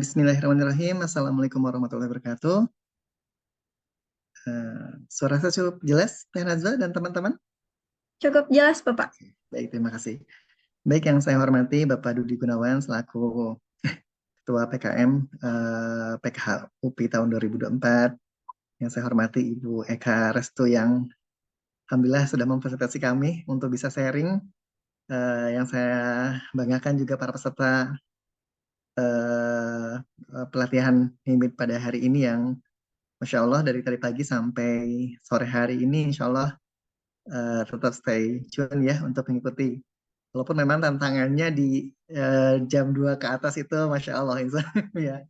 Bismillahirrahmanirrahim. Assalamualaikum warahmatullahi wabarakatuh. Suara saya cukup jelas, Teh Nazwa dan teman-teman? Cukup jelas, Bapak. Baik, terima kasih. Baik, yang saya hormati Bapak Dudi Gunawan selaku Ketua PKM PKH UPI tahun 2024. Yang saya hormati Ibu Eka Restu yang alhamdulillah sudah memfasilitasi kami untuk bisa sharing. Yang saya banggakan juga para peserta pelatihan NIMBIT pada hari ini yang Masya Allah dari tadi pagi sampai sore hari ini Insya Allah tetap stay tune ya untuk mengikuti. Walaupun memang tantangannya di jam 2 ke atas itu Masya Allah ya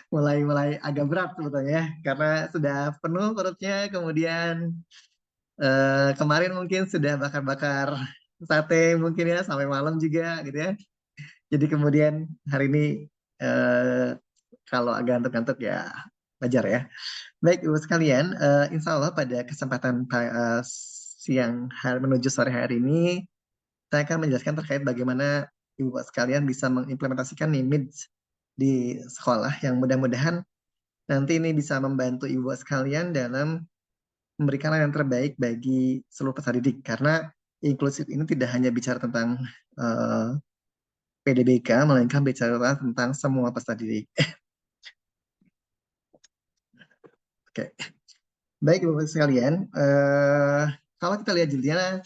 mulai agak berat sebetulnya ya. Karena sudah penuh perutnya, kemudian kemarin mungkin sudah bakar-bakar sate mungkin ya sampai malam juga gitu ya. Jadi kemudian hari ini kalau agak ngantuk-ngantuk ya wajar ya. Baik, Ibu sekalian, insya Allah pada kesempatan siang hari menuju sore hari ini, saya akan menjelaskan terkait bagaimana Ibu sekalian bisa mengimplementasikan NIMID di sekolah yang mudah-mudahan nanti ini bisa membantu Ibu sekalian dalam memberikan yang terbaik bagi seluruh peserta didik. Karena inklusif ini tidak hanya bicara tentang PDBK, melainkan bicara tentang semua peserta didik. Oke. Baik, Bapak sekalian, kalau kita lihat judulnya,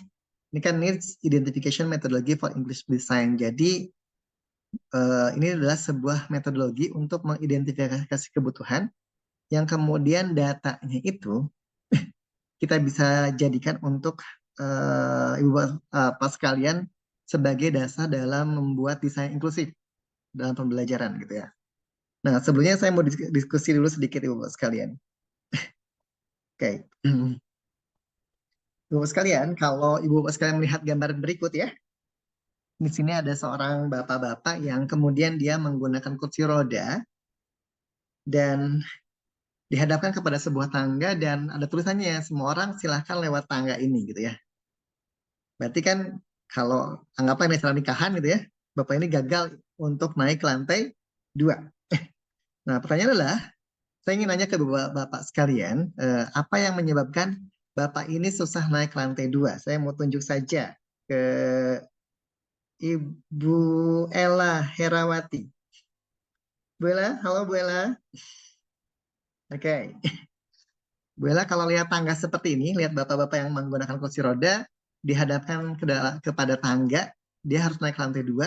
ini kan needs identification methodology for English design. Jadi ini adalah sebuah metodologi untuk mengidentifikasi kebutuhan yang kemudian datanya itu kita bisa jadikan untuk Ibu Bapak sekalian sebagai dasar dalam membuat desain inklusif dalam pembelajaran gitu ya. Nah, sebelumnya saya mau diskusi dulu sedikit Ibu Bapak sekalian. Oke. Ibu sekalian, kalau Ibu Bapak sekalian melihat gambar berikut ya, di sini ada seorang bapak-bapak yang kemudian dia menggunakan kursi roda dan dihadapkan kepada sebuah tangga dan ada tulisannya, semua orang silahkan lewat tangga ini gitu ya. Berarti kan kalau anggaplah ini acara nikahan gitu ya, bapak ini gagal untuk naik ke lantai 2. Nah, pertanyaan adalah, saya ingin nanya ke bapak sekalian, apa yang menyebabkan bapak ini susah naik ke lantai 2? Saya mau tunjuk saja ke Ibu Ella Herawati. Bu Ella, halo Bu Ella. Oke. Bu Ella kalau lihat tangga seperti ini, lihat bapak-bapak yang menggunakan kursi roda, dihadapkan kepada tangga, dia harus naik ke lantai 2,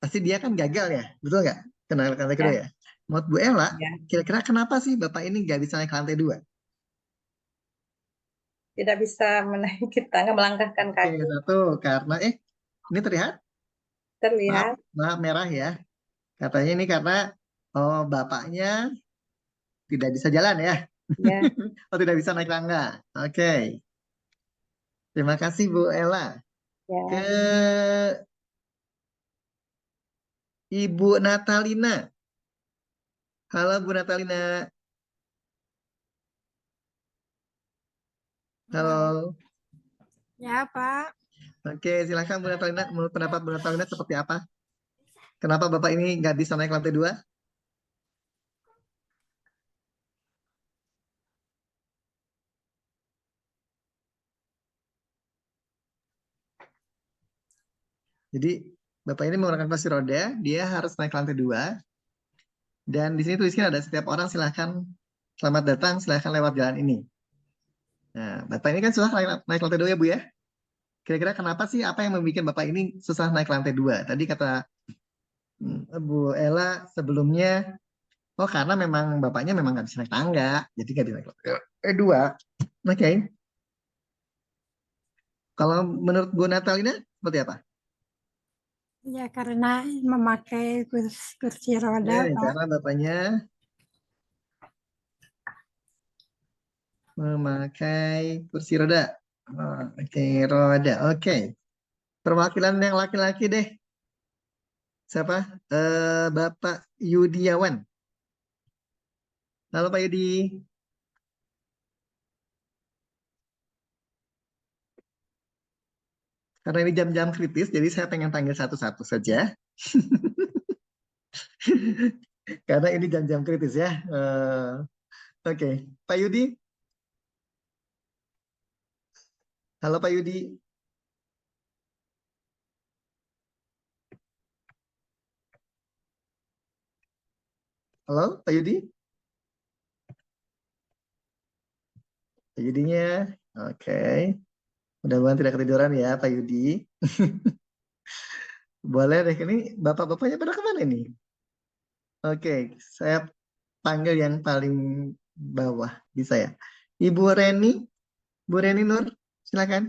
pasti dia kan gagal ya, betul nggak? Ke lantai kedua ya. Menurut Bu Ella, kira-kira kenapa sih bapak ini nggak bisa naik ke lantai 2? Tidak bisa menaiki tangga, melangkahkan Oke, kaki. satu, karena ini terlihat? Terlihat. Maaf, merah ya. Katanya ini karena bapaknya tidak bisa jalan ya. Ya. Oh, tidak bisa naik tangga. Oke. Terima kasih Bu Ella. Ya. Ke Ibu Natalina. Halo Bu Natalina. Halo. Ya, Pak. Oke, silakan Bu Natalina. Menurut pendapat Bu Natalina seperti apa? Kenapa Bapak ini nggak bisa naik lantai 2? Jadi Bapak ini menggunakan kursi roda, dia harus naik lantai 2. Dan di sini tuliskan ada setiap orang silahkan, selamat datang, silahkan lewat jalan ini. Nah, Bapak ini kan susah naik lantai 2 ya Bu ya? Kira-kira kenapa sih, apa yang membuat Bapak ini susah naik lantai 2? Tadi kata Bu Ella sebelumnya, oh karena memang Bapaknya memang nggak bisa naik tangga, jadi nggak bisa naik lantai 2. Oke. Kalau menurut Bu Natalina, seperti apa? Ya, karena memakai kursi roda, Pak. Karena Bapaknya memakai kursi roda. Oke, roda. Oke. Perwakilan yang laki-laki deh. Siapa? Bapak Yudiawan. Halo Pak Yudi. Karena ini jam-jam kritis, jadi saya pengen panggil satu-satu saja. Karena ini jam-jam kritis ya. Oke, Pak Yudi. Halo Pak Yudi. Halo Pak Yudi. Pak Yudinya. Oke. Mudah-mudahan tidak ketiduran ya Pak Yudi. Boleh deh, ini bapak-bapaknya pada kemana nih? Oke, saya panggil yang paling bawah, bisa ya? Ibu Reni, Bu Reni Nur, silakan.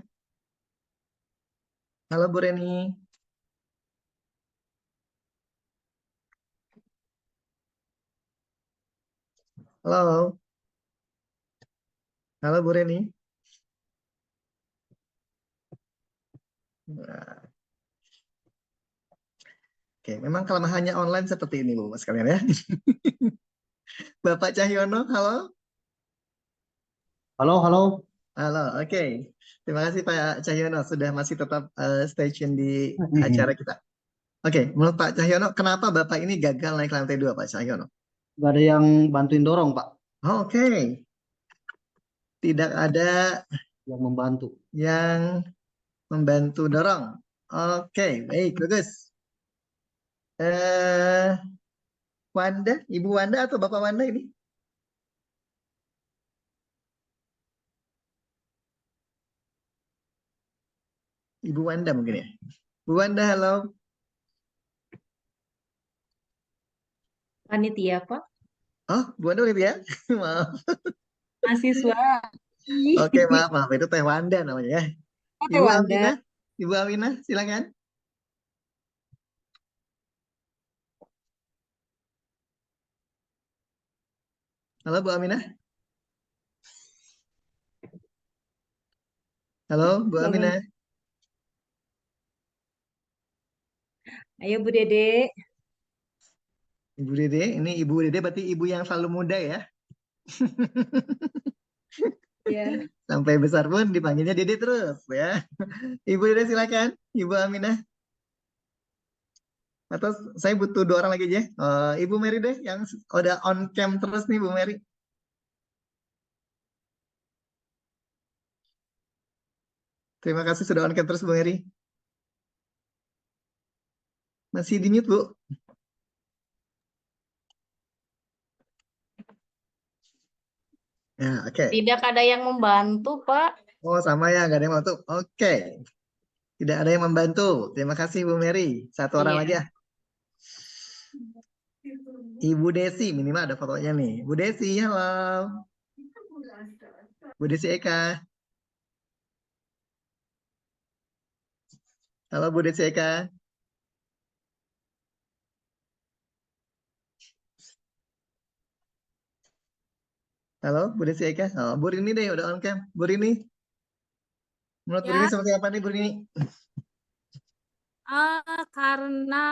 Halo Bu Reni. Halo, halo Bu Reni. Nah, oke, memang kelemahannya online seperti ini Bu, Mas kalian ya. Bapak Cahyono, halo. Halo, halo. Halo, oke. Terima kasih Pak Cahyono sudah masih tetap stay tune di acara kita. Oke, menurut Pak Cahyono, kenapa Bapak ini gagal naik lantai 2, Pak Cahyono? Gak ada yang bantuin dorong, Pak. Oke, tidak ada Yang membantu. yang membantu dorong. Oke, baik, bagus. Eh, Wanda, Ibu Wanda atau Bapak Wanda ini? Ibu Wanda mungkin ya. Bu Wanda, halo. Panitia, Pak. Oh, Bu Wanda udah ya? Maaf. Mahasiswa. Oke, maaf, maaf. Itu Teh Wanda namanya ya. Oke, Ibu Wanda. Aminah, Ibu Aminah, silakan. Halo Bu Aminah. Halo Bu Bangun. Aminah. Ayo Bu Dede. Ibu Dede, ini Ibu Dede berarti ibu yang selalu muda ya. Ya. Sampai besar pun dipanggilnya Dede terus ya. Ibu Dede silakan, Ibu Aminah. Atau saya butuh 2 orang lagi aja. Ibu Mary deh yang udah on cam terus nih Bu Mary. Terima kasih sudah on cam terus Bu Mary. Masih di mute Bu. Ya, oke. Tidak ada yang membantu, Pak. Oh, sama ya, nggak ada yang bantu. Oke. Tidak ada yang membantu. Terima kasih Bu Mary. 1 orang Iya. lagi ya. Ibu Desi, minimal ada fotonya nih. Bu Desi, halo. Bu Desi Eka. Halo Bu Desi Eka. Halo Bu Desi Eka. Oh, Bu Rini deh udah on cam. Bu Rini. Menurut Bu Ya, Rini seperti apa nih Bu Rini? karena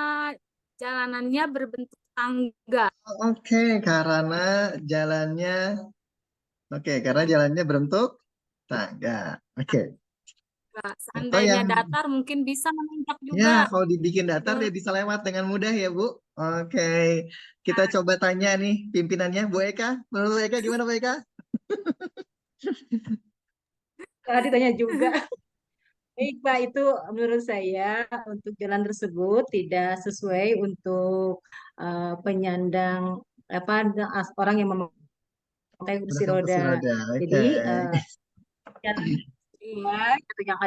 jalanannya berbentuk tangga. Oke, karena jalannya karena jalannya berbentuk tangga. Oke. Atau Seandainya yang datar mungkin bisa menanjak ya juga. kalau dibikin datar dia bisa lewat dengan mudah ya Bu. Oke. Kita coba tanya nih pimpinannya Bu Eka. Menurut Bu Eka gimana Bu Eka? Tadi tanya juga. Baik, Pak, itu menurut saya untuk jalan tersebut tidak sesuai untuk penyandang apa orang yang memakai kursi Belakang kursi roda. roda. Jadi Oke. yang itu yang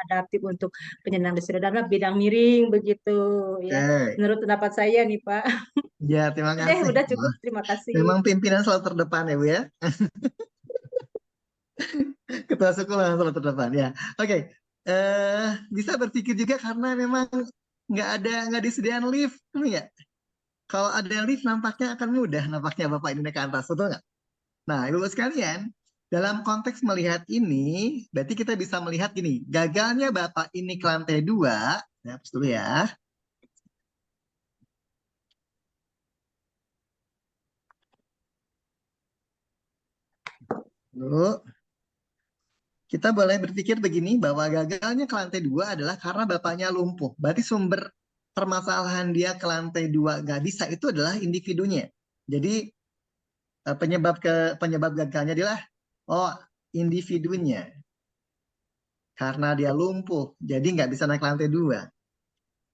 adaptif untuk penyandang disabilitas adalah bidang miring begitu ya. Oke. Menurut pendapat saya nih Pak. Ya, terima kasih. Udah cukup. Terima kasih. Memang pimpinan selalu terdepan ya Bu ya. Ketua suku memang selalu terdepan ya. Oke. Bisa berpikir juga karena memang nggak disediakan lift, betul nggak? Kalau ada lift nampaknya akan mudah nampaknya Bapak ini naik ke atas, betul nggak? Nah, Ibu sekalian, dalam konteks melihat ini, berarti kita bisa melihat gini, gagalnya Bapak ini ke lantai 2, ya, hapus dulu ya. Dulu, kita boleh berpikir begini, bahwa gagalnya ke lantai 2 adalah karena Bapaknya lumpuh. Berarti sumber permasalahan dia ke lantai 2 nggak bisa itu adalah individunya. Jadi penyebab gagalnya adalah individunya. Karena dia lumpuh, jadi nggak bisa naik lantai 2.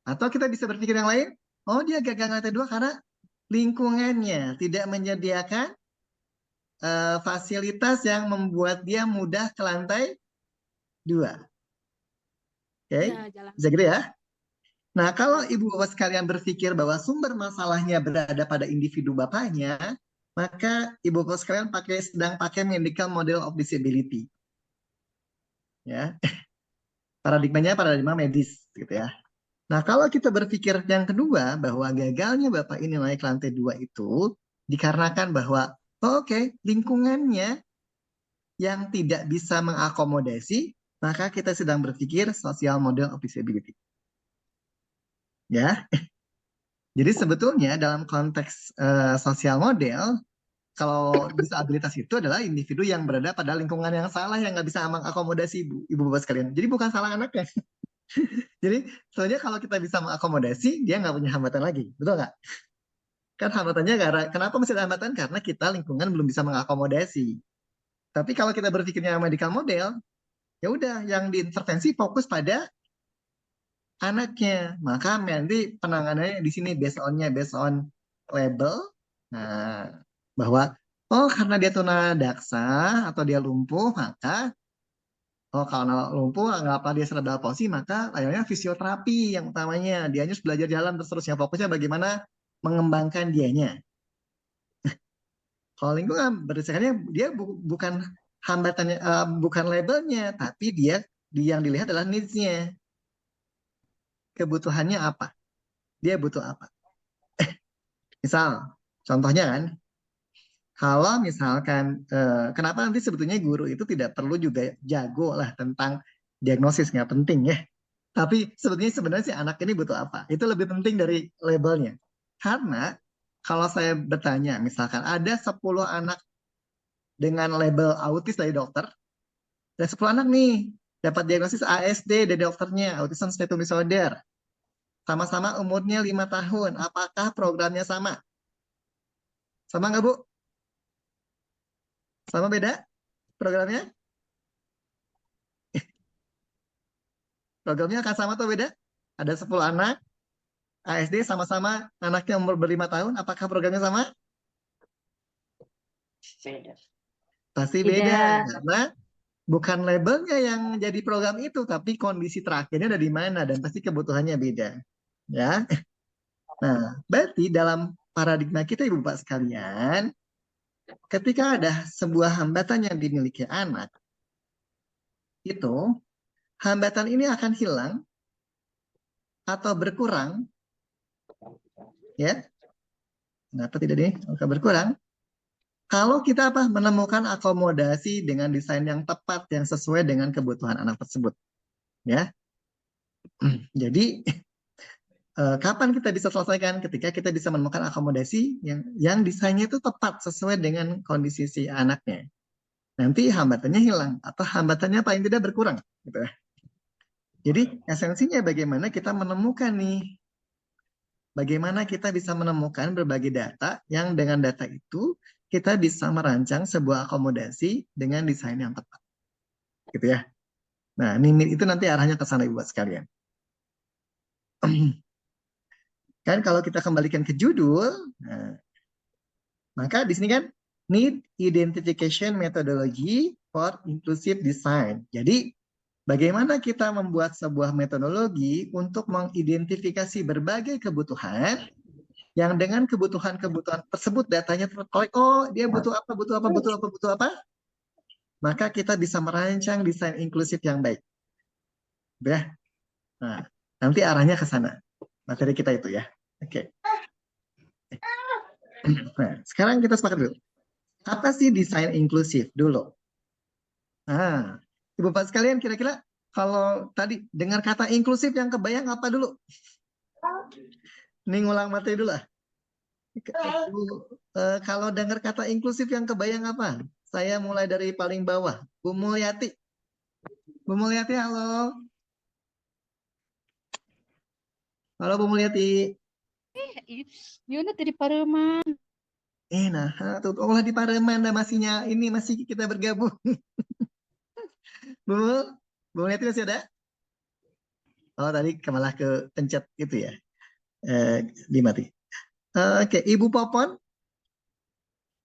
Atau kita bisa berpikir yang lain, dia gagal lantai 2 karena lingkungannya tidak menyediakan fasilitas yang membuat dia mudah ke lantai 2. Oke, Ya, jalan. bisa gitu ya. Nah, kalau ibu bapak sekalian berpikir bahwa sumber masalahnya berada pada individu bapaknya, maka ibu bapak sekalian sedang pakai medical model of disability. Ya, paradigmanya paradigma medis, gitu ya. Nah, kalau kita berpikir yang kedua bahwa gagalnya bapak ini naik lantai 2 itu dikarenakan bahwa lingkungannya yang tidak bisa mengakomodasi, maka kita sedang berpikir social model of disability. Ya. Jadi sebetulnya dalam konteks sosial model, kalau disabilitas itu adalah individu yang berada pada lingkungan yang salah yang nggak bisa mengakomodasi ibu bapak sekalian. Jadi bukan salah anaknya. Jadi soalnya kalau kita bisa mengakomodasi, dia nggak punya hambatan lagi, betul nggak? Kan hambatannya kenapa masih ada hambatan? Karena kita lingkungan belum bisa mengakomodasi. Tapi kalau kita berpikirnya medical model, ya udah yang diintervensi fokus pada anaknya. Maka nanti penanganannya di sini based on label. Nah, bahwa karena dia tunadaksa atau dia lumpuh, maka kalau lumpuh nggak apa dia cerebral palsy, maka layaknya fisioterapi yang utamanya. Dia harus belajar jalan terus-terusnya. Fokusnya bagaimana mengembangkan dianya. Kalau lingkungan berdasarkannya dia bukan hambatannya, bukan labelnya, tapi dia yang dilihat adalah needs-nya. Kebutuhannya apa? Dia butuh apa? Misal, contohnya kan, kalau misalkan, kenapa nanti sebetulnya guru itu tidak perlu juga jago lah tentang diagnosis, nggak penting ya. Tapi sebenarnya si anak ini butuh apa? Itu lebih penting dari labelnya. Karena kalau saya bertanya, misalkan ada 10 anak dengan label autis dari dokter, dan 10 anak nih dapat diagnosis ASD dari dokternya, Autism Spectrum Disorder. Sama-sama umurnya 5 tahun. Apakah programnya sama? Sama nggak, Bu? Sama beda programnya? Programnya akan sama atau beda? Ada 10 anak, ASD sama-sama anaknya umur ber-5 tahun. Apakah programnya sama? Beda. Pasti beda. Karena bukan labelnya yang jadi program itu, tapi kondisi terakhirnya ada di mana dan pasti kebutuhannya beda. Ya. Nah, berarti dalam paradigma kita Ibu Bapak sekalian, ketika ada sebuah hambatan yang dimiliki anak, itu hambatan ini akan hilang atau berkurang, ya. Kenapa tidak nih? Akan berkurang. Kalau kita menemukan akomodasi dengan desain yang tepat, yang sesuai dengan kebutuhan anak tersebut, ya. Jadi kapan kita bisa selesaikan? Ketika kita bisa menemukan akomodasi yang desainnya itu tepat sesuai dengan kondisi si anaknya. Nanti hambatannya hilang atau hambatannya paling tidak berkurang, gitu ya. Jadi esensinya bagaimana kita menemukan nih, bagaimana kita bisa menemukan berbagai data yang dengan data itu kita bisa merancang sebuah akomodasi dengan desain yang tepat, gitu ya. Nah, ini itu nanti arahnya ke sana Ibu sekalian. Kan kalau kita kembalikan ke judul, maka di sini kan need identification methodology for inclusive design. Jadi bagaimana kita membuat sebuah metodologi untuk mengidentifikasi berbagai kebutuhan yang dengan kebutuhan-kebutuhan tersebut datanya terkolek, dia butuh apa. Maka kita bisa merancang desain inklusif yang baik. Ya. Nah, nanti arahnya ke sana. Materi kita itu ya. Oke. Nah, sekarang kita sepakat dulu. Apa sih desain inklusif dulu? Nah, Ibu Bapak sekalian kira-kira kalau tadi dengar kata inklusif yang kebayang apa dulu? Ini ngulang materi dulu lah. Kalau dengar kata inklusif yang kebayang apa? Saya mulai dari paling bawah. Bu Mulyati. Bu Mulyati, halo. Halo Bu Mulyati. Yuna dari Pareman. Nah, tuh Allah di Pareman dah masih kita bergabung. Bu Mulyati masih ada? Oh, tadi malah ke pencet itu ya. Dimati. Oke, Ibu Popon.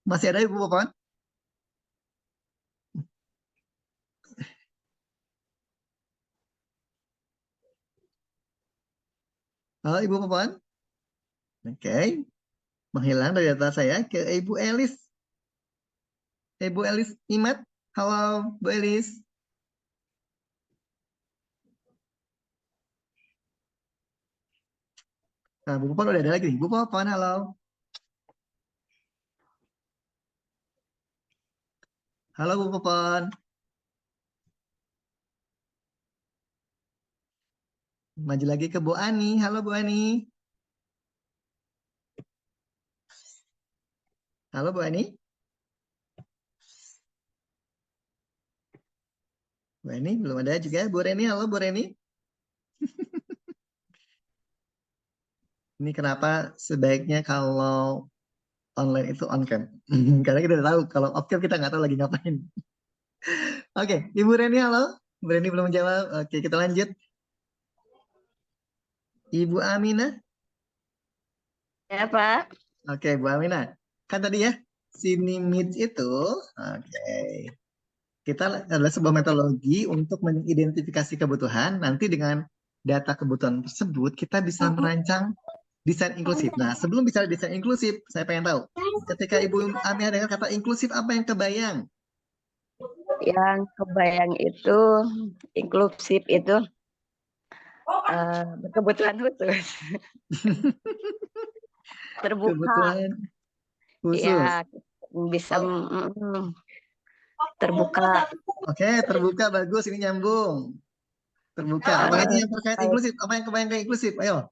Masih ada Ibu Popon? Halo Ibu Popon. Oke. Menghilang dari data saya ke Ibu Elis. Ibu Elis Imat. Halo Bu Elis. Nah, Bu Popon udah ada lagi nih. Bu Popon, halo. Halo Bu Popon. Maju lagi ke Bu Ani. Halo Bu Ani. Halo Bu Ani. Bu Ani belum ada juga. Bu Reni, halo Bu Reni. Ini kenapa sebaiknya kalau online itu on cam? Karena kita udah tahu kalau off cam kita nggak tahu lagi ngapain. Oke, Ibu Reni, halo. Bu Reni belum menjawab. Oke, kita lanjut. Ibu Aminah. Ya, Pak. Oke, Bu Aminah. Kan tadi ya, Sini Meet itu, oke. Kita adalah sebuah metodologi untuk mengidentifikasi kebutuhan. Nanti dengan data kebutuhan tersebut, kita bisa merancang desain inklusif. Nah, sebelum bicara desain inklusif, saya pengen tahu, ketika Ibu Aminah dengar kata inklusif, apa yang kebayang? Yang kebayang itu inklusif itu berkebutuhan khusus. Terbuka. Kebutuhan khusus. Ya, bisa terbuka. Oke, terbuka bagus, ini nyambung. Terbuka. Apa lagi yang terkait inklusif? Apa yang kebayang kayak inklusif? Ayo.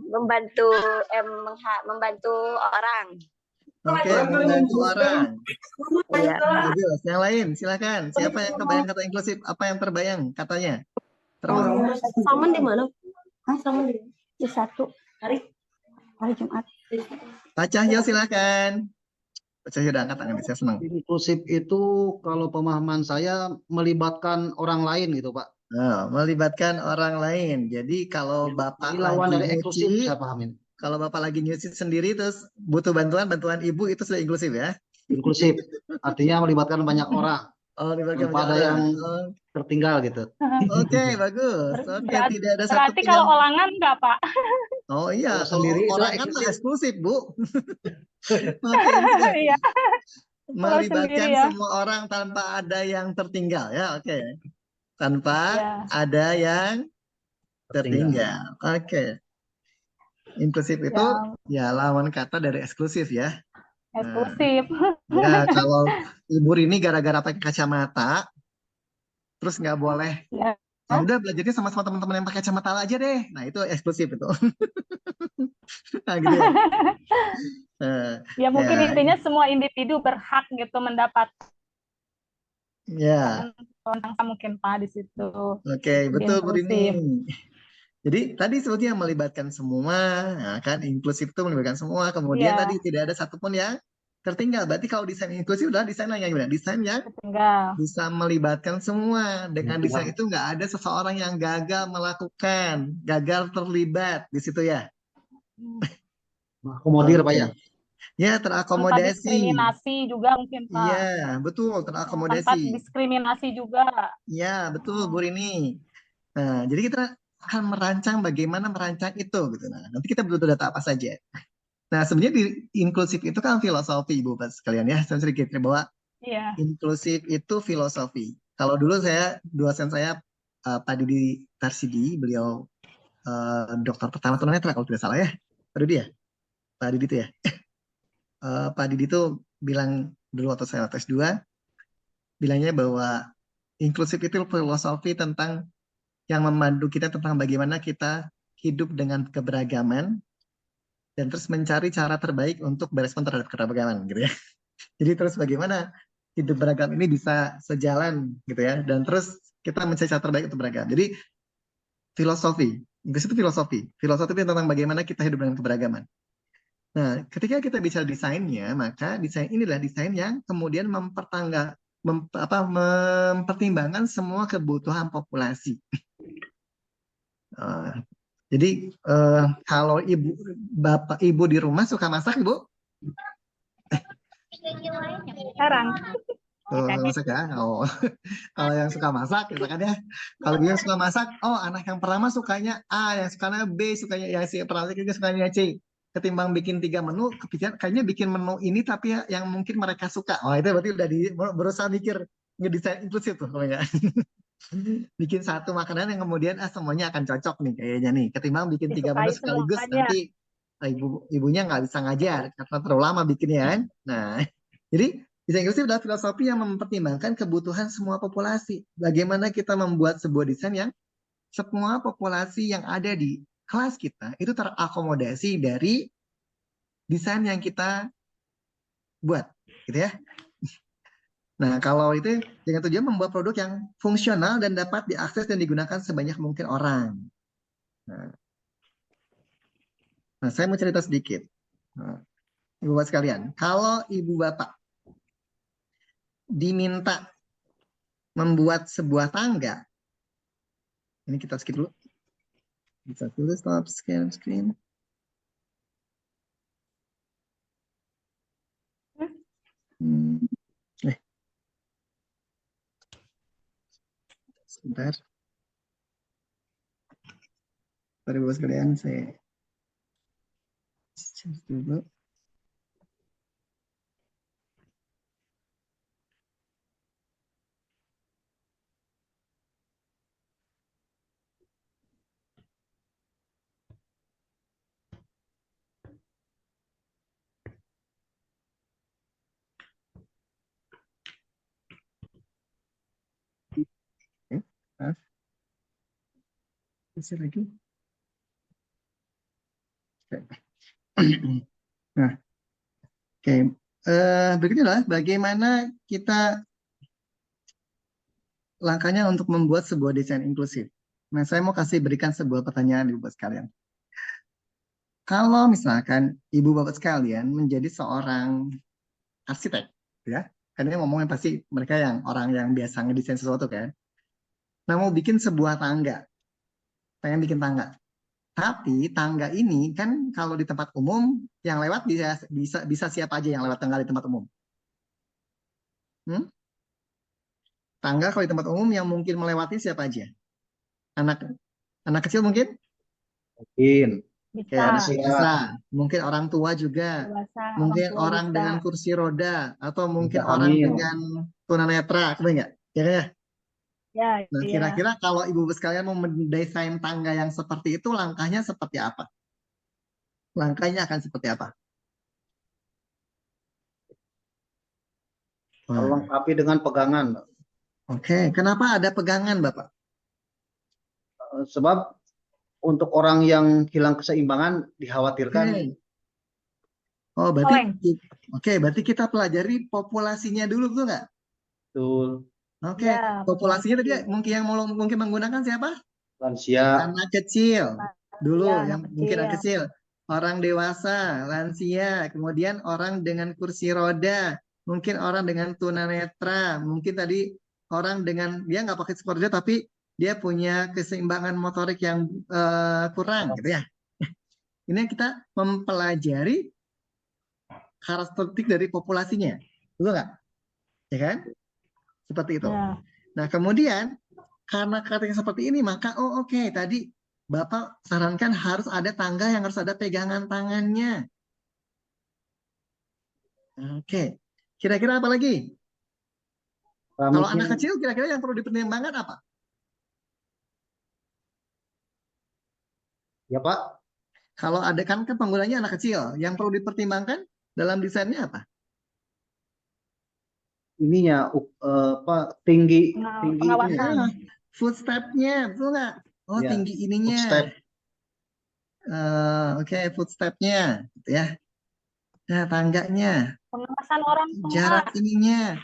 Membantu orang. Oke, membantu orang. Iya. Bagus. Yang lain, silakan. Siapa yang kebayang kata inklusif? Apa yang terbayang katanya? Saman di mana? Saman di satu hari Jumat. Pak Cahyo, silakan. Pak Cahyo udah angkat tangan, saya senang. Inklusif itu kalau pemahaman saya melibatkan orang lain gitu Pak. Nah, melibatkan orang lain. Jadi kalau Bapak Jadi lawan lagi dari eksklusif nyuci, saya pahamin. kalau Bapak lagi nyuci sendiri terus butuh bantuan Ibu itu sudah inklusif ya? Inklusif artinya melibatkan banyak orang. Oh, melibatkan Tanpa banyak ada yang orang. tertinggal gitu. Oke, bagus. Oke, tidak ada satu Berarti kalau olangan enggak, Pak? Oh iya, Kalau sendiri itu orang kan eksklusif. eksklusif, Bu. Oke, intinya Iya. melibatkan sendiri ya. semua orang tanpa ada yang tertinggal ya. Oke. Tanpa Ya. ada yang tertinggal. Oke. Inklusif itu ya lawan kata dari eksklusif ya. Eksklusif. Ya, kalau Ibu ini gara-gara pakai kacamata, terus nggak boleh. Ya. Ya udah belajarnya sama teman-teman yang pakai kacamata aja deh. Nah itu eksklusif itu. Nah gitu ya. Ya mungkin Ya. intinya semua individu berhak gitu mendapat Ya. mungkin Pak di situ. Oke, Jadi betul Bu inklusif. Rini. Jadi tadi sebetulnya melibatkan semua, nah, kan inklusif itu melibatkan semua. Kemudian Iya. tadi tidak ada satupun yang tertinggal. Berarti kalau desain inklusif adalah desain yang gimana? Desain yang Tertinggal. bisa melibatkan semua. Dengan desain itu nggak ada seseorang yang gagal melakukan, gagal terlibat di situ ya. Akomodir Pak ya. Ya, Tanpa terakomodasi. diskriminasi juga mungkin Pak. Iya, betul, Tanpa terakomodasi. diskriminasi juga. Ya, betul Bu Rini. Nah, jadi kita akan merancang bagaimana merancang itu gitu. Nah, nanti kita butuh data apa saja. Nah, sebenarnya di inklusif itu kan filosofi Ibu Bapak sekalian ya. Saya sedikit bahwa Iya. inklusif itu filosofi. Kalau dulu dosen saya Pak Didi Tarsidi, beliau dokter pertama tunanetra kalau tidak salah ya. Pak Didi ya? Pak Didi itu ya. Pak Didi itu bilang dulu waktu saya tes 2, bilangnya bahwa inklusif itu filosofi tentang yang memandu kita tentang bagaimana kita hidup dengan keberagaman dan terus mencari cara terbaik untuk berespon terhadap keberagaman gitu ya. Jadi terus bagaimana hidup beragam ini bisa sejalan gitu ya, dan terus kita mencari cara terbaik untuk beragam. Jadi filosofi. Inggris itu filosofi. Filosofi itu tentang bagaimana kita hidup dengan keberagaman. Nah, ketika kita bicara desainnya, maka desain inilah desain yang kemudian mempertimbangkan semua kebutuhan populasi. Jadi kalau ibu di rumah suka masak, Ibu? Sekarang. Masak ya? Oh. Kalau yang suka masak, misalkan ya. Kalau dia suka masak, oh anak yang pertama sukanya A, yang sukanya B, sukanya ya si pertama juga sukanya C. Ketimbang bikin 3 menu, kepikiran kayaknya bikin menu ini tapi ya yang mungkin mereka suka. Oh itu berarti udah berusaha mikir ngedesain inklusif tuh kalau bikin satu makanan yang kemudian semuanya akan cocok nih kayaknya nih. Ketimbang bikin 3 menu Disukai sekaligus semuanya. nanti ibunya nggak bisa ngajar karena terlalu lama bikinnya kan. Nah, jadi desain inklusif adalah filosofi yang mempertimbangkan kebutuhan semua populasi. Bagaimana kita membuat sebuah desain yang semua populasi yang ada di kelas kita itu terakomodasi dari desain yang kita buat, gitu ya. Nah, kalau itu dengan tujuan membuat produk yang fungsional dan dapat diakses dan digunakan sebanyak mungkin orang. Nah, saya mau cerita sedikit. Nah, Ibu Bapak sekalian, kalau Ibu Bapak diminta membuat sebuah tangga, ini kita skip dulu. Bisa dulu stop screen. Sebentar. Sorry Bapak sekalian, saya share dulu. Maaf. Bisa lagi. Nah, oke. Berikutnya adalah bagaimana kita langkahnya untuk membuat sebuah desain inklusif. Nah, saya mau berikan sebuah pertanyaan Ibu Bapak sekalian. Kalau misalkan Ibu Bapak sekalian menjadi seorang arsitek, ya, karena ngomongnya pasti mereka yang orang yang biasa ngedesain sesuatu kan. Nah, mau bikin sebuah tangga, pengen bikin tangga. Tapi tangga ini kan kalau di tempat umum yang lewat bisa siapa aja yang lewat tangga di tempat umum. Tangga kalau di tempat umum yang mungkin melewati siapa aja? Anak kecil mungkin? Mungkin. Bisa. Mungkin orang tua juga. Dewasa, Mungkin tua orang bisa. dengan kursi roda atau mungkin Bisa orang hamil. dengan tunanetra, benar nggak? Ya kan ya? Ya, Nah, iya. kira-kira kalau Ibu sekalian mau mendesain tangga yang seperti itu, langkahnya seperti apa? Langkahnya akan seperti apa? Lengkapi dengan pegangan. Oke, kenapa ada pegangan, Bapak? Sebab untuk orang yang hilang keseimbangan dikhawatirkan. Oh, berarti kita pelajari populasinya dulu, betul nggak? Betul. Oke, Ya, populasinya tadi populasi. mungkin yang mungkin menggunakan siapa? Lansia. Anak kecil dulu, Lansia, yang anak mungkin anak kecil. kecil. Orang dewasa, lansia, kemudian orang dengan kursi roda, mungkin orang dengan tunanetra, mungkin tadi orang dengan dia nggak pakai kursi roda tapi dia punya keseimbangan motorik yang kurang, gitu ya. Ini kita mempelajari karakteristik dari populasinya, betul nggak? Ya kan? Seperti itu. Ya. Nah, kemudian karena karakteristik seperti ini, maka oke, tadi Bapak sarankan harus ada tangga yang harus ada pegangan tangannya. Oke. Kira-kira apa lagi? Kalau anak kecil, kira-kira yang perlu dipertimbangkan apa? Ya Pak. Kalau ada kan penggunanya anak kecil, yang perlu dipertimbangkan dalam desainnya apa? Ininya tinggi Pengawasan. Ya, footstep-nya, betul nggak? Oh, ya, tinggi ininya. footstep. Oke, footstep-nya, gitu ya. Nah, tangganya, Pengawasan orang tua. jarak ininya.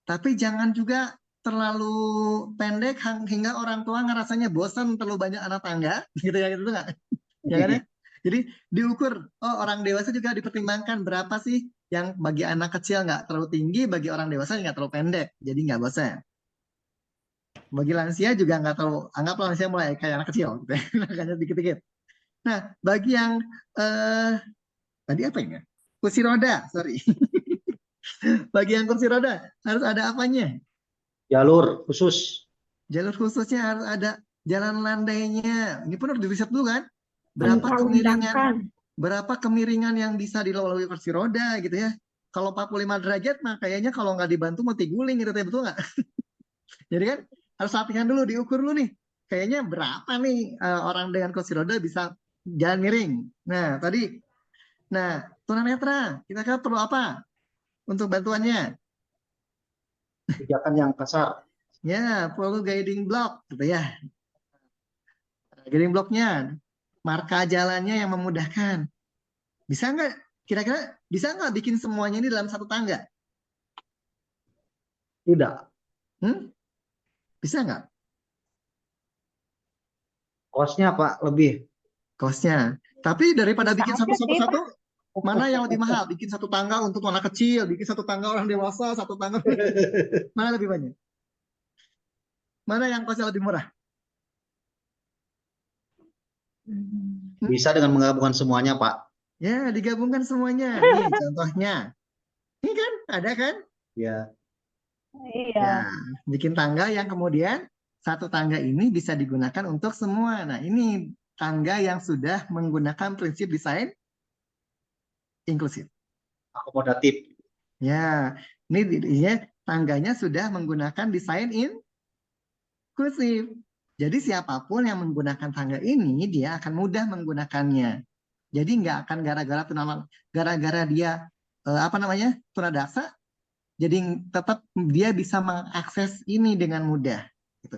Tapi jangan juga terlalu pendek hingga orang tua ngerasanya bosan terlalu banyak anak tangga, gitu ya, gitu nggak? Ya kan ya? Jadi diukur, oh orang dewasa juga dipertimbangkan berapa sih yang bagi anak kecil nggak terlalu tinggi, bagi orang dewasa nggak terlalu pendek, jadi nggak bosan. Bagi lansia juga nggak terlalu, anggaplah lansia mulai kayak anak kecil, gitu ya. Makanya dikit-dikit. Nah, bagi yang tadi apa ini? Kursi roda, sorry. Bagi yang kursi roda harus ada apanya? Jalur khusus. Jalur khususnya harus ada jalan landainya. Ini pun harus diriset dulu kan? Berapa kemiringan yang bisa dilalui kursi roda gitu ya? Kalau 45 derajat mah kayaknya kalau nggak dibantu mati guling gitu ya, betul nggak? Jadi kan harus latihan dulu, diukur dulu nih. Kayaknya berapa nih orang dengan kursi roda bisa jalan miring. Nah, tadi. Nah, tunanetra, kita kan perlu apa untuk bantuannya? Pijakan yang kasar. Ya, perlu guiding block, gitu ya. Guiding blocknya, marka jalannya yang memudahkan. Bisa nggak? Kira-kira bisa nggak bikin semuanya ini dalam satu tangga? Tidak. Bisa nggak? Kosnya Pak lebih. Kosnya. Tapi daripada bikin satu-satu, mana yang lebih mahal? Bikin satu tangga untuk anak kecil, bikin satu tangga orang dewasa, satu tangga. Mana lebih banyak? Mana yang kosnya lebih murah? Bisa dengan menggabungkan semuanya, Pak. Ya, digabungkan semuanya. Nih contohnya. Ini kan, ada kan? Ya. Iya. Ya, bikin tangga yang kemudian satu tangga ini bisa digunakan untuk semua. Nah, ini tangga yang sudah menggunakan prinsip desain inklusif. Akomodatif. Ya, ini tangganya sudah menggunakan desain inklusif. Jadi siapapun yang menggunakan tangga ini, dia akan mudah menggunakannya. Jadi nggak akan gara-gara dia tunadaksa, jadi tetap dia bisa mengakses ini dengan mudah. Gitu.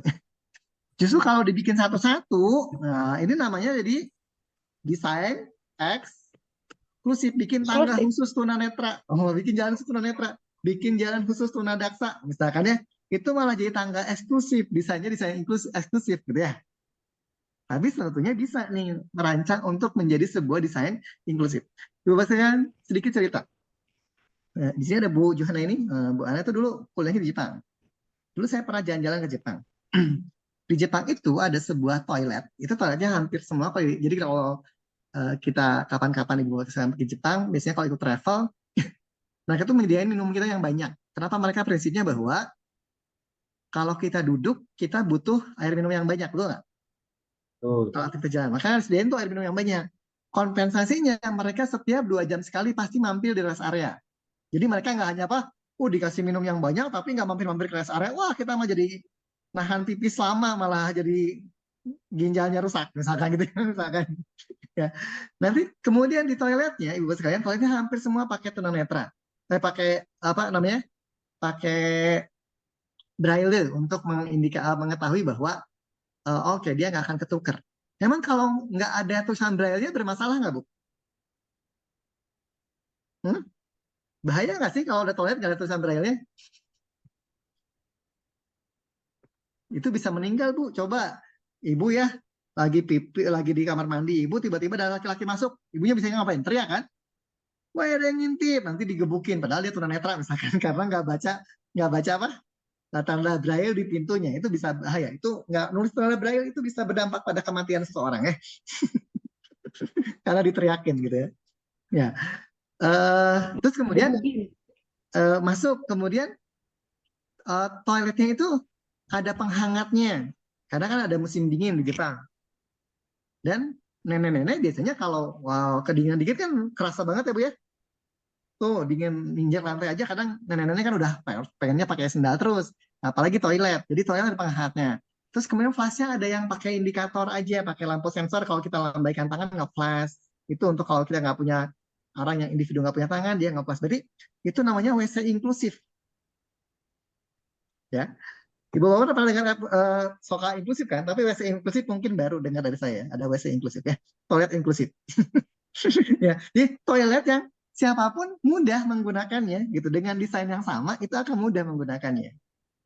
Justru kalau dibikin satu-satu, nah ini namanya jadi desain eksklusif, bikin tangga khusus tunanetra, bikin jalan khusus tunanetra, bikin jalan khusus tunadaksa, misalkan ya, itu malah jadi tangga eksklusif, desainnya desain eksklusif gitu ya. Tapi sebetulnya bisa nih merancang untuk menjadi sebuah desain inklusif. Coba saya sedikit cerita. Nah, di sini ada Bu Johanna ini. Bu Ana itu dulu kuliahnya di Jepang. Dulu saya pernah jalan-jalan ke Jepang. Di Jepang itu ada sebuah toilet. Itu toiletnya hampir semua. Jadi kalau kita kapan-kapan Ibu saya pergi Jepang, biasanya kalau ikut travel, mereka tuh menyediakan minum kita yang banyak. Kenapa? Mereka prinsipnya bahwa kalau kita duduk, kita butuh air minum yang banyak, betul nggak? Kalau aktivitas jalan, makanya sediain tuh air minum yang banyak. Kompensasinya mereka setiap 2 jam sekali pasti mampir di rest area. Jadi mereka nggak hanya dikasih minum yang banyak tapi nggak mampir-mampir ke rest area. Wah, kita mah jadi nahan pipis lama, malah jadi ginjalnya rusak misalkan gitu misalkan. Ya. Nanti kemudian di toiletnya, Ibu sekalian, toiletnya hampir semua pakai tunanetra. Pakai pakai braille untuk mengetahui bahwa oke, dia nggak akan ketukar. Memang kalau nggak ada tulisan braille-nya bermasalah nggak, Bu? Bahaya nggak sih kalau ada toilet nggak ada tulisan braille-nya? Itu bisa meninggal, Bu. Coba Ibu ya, lagi di kamar mandi, Ibu tiba-tiba ada laki-laki masuk, Ibunya bisa ngapain? Teriak kan? Wah, ada yang ngintip, nanti digebukin. Padahal dia tunanetra misalkan, karena nggak baca apa? Tanda braille di pintunya, itu bisa bahaya. Itu nggak nulis tanda braille itu bisa berdampak pada kematian seseorang ya. Karena diteriakin gitu ya. Ya. Terus kemudian masuk, kemudian toiletnya itu ada penghangatnya. Karena kan ada musim dingin di Jepang. Dan nenek-nenek biasanya kalau kedinginan dikit kan kerasa banget ya, Bu ya. Tuh dingin injak lantai aja, kadang nenek-nenek kan udah pengennya pakai sendal terus, apalagi toilet. Jadi toilet ada penghangatnya. Terus kemudian flashnya ada yang pakai indikator aja, pakai lampu sensor. Kalau kita lambaikan tangan nggak flash. Itu untuk kalau kita nggak punya orang yang individu nggak punya tangan, dia nggak flash. Berarti itu namanya WC inklusif. Ya, Ibu Bapak pernah dengar soka inklusif kan? Tapi WC inklusif mungkin baru dengar dari saya. Ada WC inklusif ya, toilet inklusif. Ya, jadi toilet yang siapapun mudah menggunakannya gitu, dengan desain yang sama itu akan mudah menggunakannya.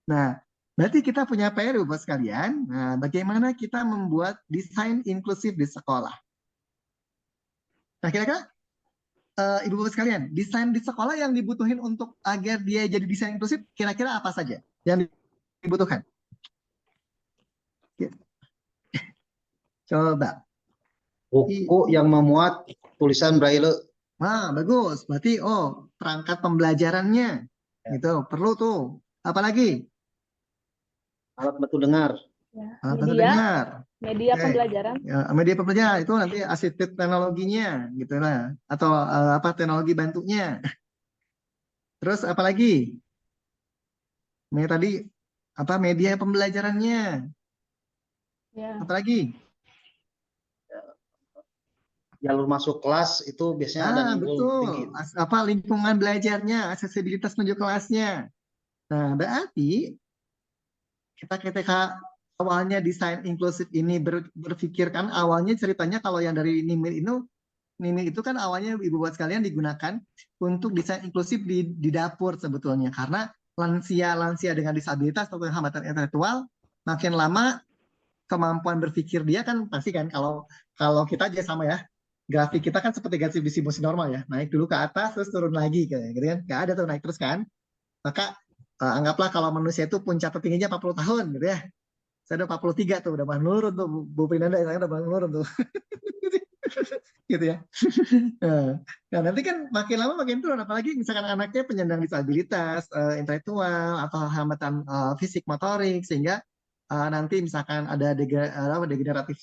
Nah, Berarti kita punya PR buat sekalian. Nah, bagaimana kita membuat desain inklusif di sekolah? Nah, kira-kira Ibu Bapak sekalian, desain di sekolah yang dibutuhin untuk agar dia jadi desain inklusif, kira-kira apa saja yang dibutuhkan? Coba. Buku yang memuat tulisan braille. Wah, bagus. Berarti, perangkat pembelajarannya. Ya. Gitu, perlu tuh. Apalagi? Alat bantu dengar. Alat bantu Media, dengar. media Oke. pembelajaran. Ya, media pembelajaran itu nanti asisted teknologinya, gitu lah. Atau apa teknologi bantunya. Terus apa lagi? Ini tadi apa media pembelajarannya? Ya. Apa lagi? Jalur masuk kelas itu biasanya ada nimbul tinggi. Betul. Apa lingkungan belajarnya, aksesibilitas menuju kelasnya. Nah, berarti kita ketika awalnya desain inklusif ini berpikirkan awalnya ceritanya kalau yang dari Nimil itu kan awalnya Ibu buat sekalian digunakan untuk desain inklusif di dapur sebetulnya karena lansia dengan disabilitas atau hambatan intelektual makin lama kemampuan berpikir dia kan pasti kan kalau kita aja sama ya grafik kita kan seperti grafik distribusi normal ya naik dulu ke atas terus turun lagi kayak gitu kan nggak ada tuh naik terus kan maka anggaplah kalau manusia itu puncak tertingginya 40 tahun gitu ya saya udah 43 tuh udah menurun tuh Bu Prinanda saya udah menurun tuh gitu ya. Nah, nanti kan makin lama makin turun, apalagi misalkan anaknya penyandang disabilitas, intelektual, atau hambatan fisik motorik, sehingga nanti misalkan ada degeneratif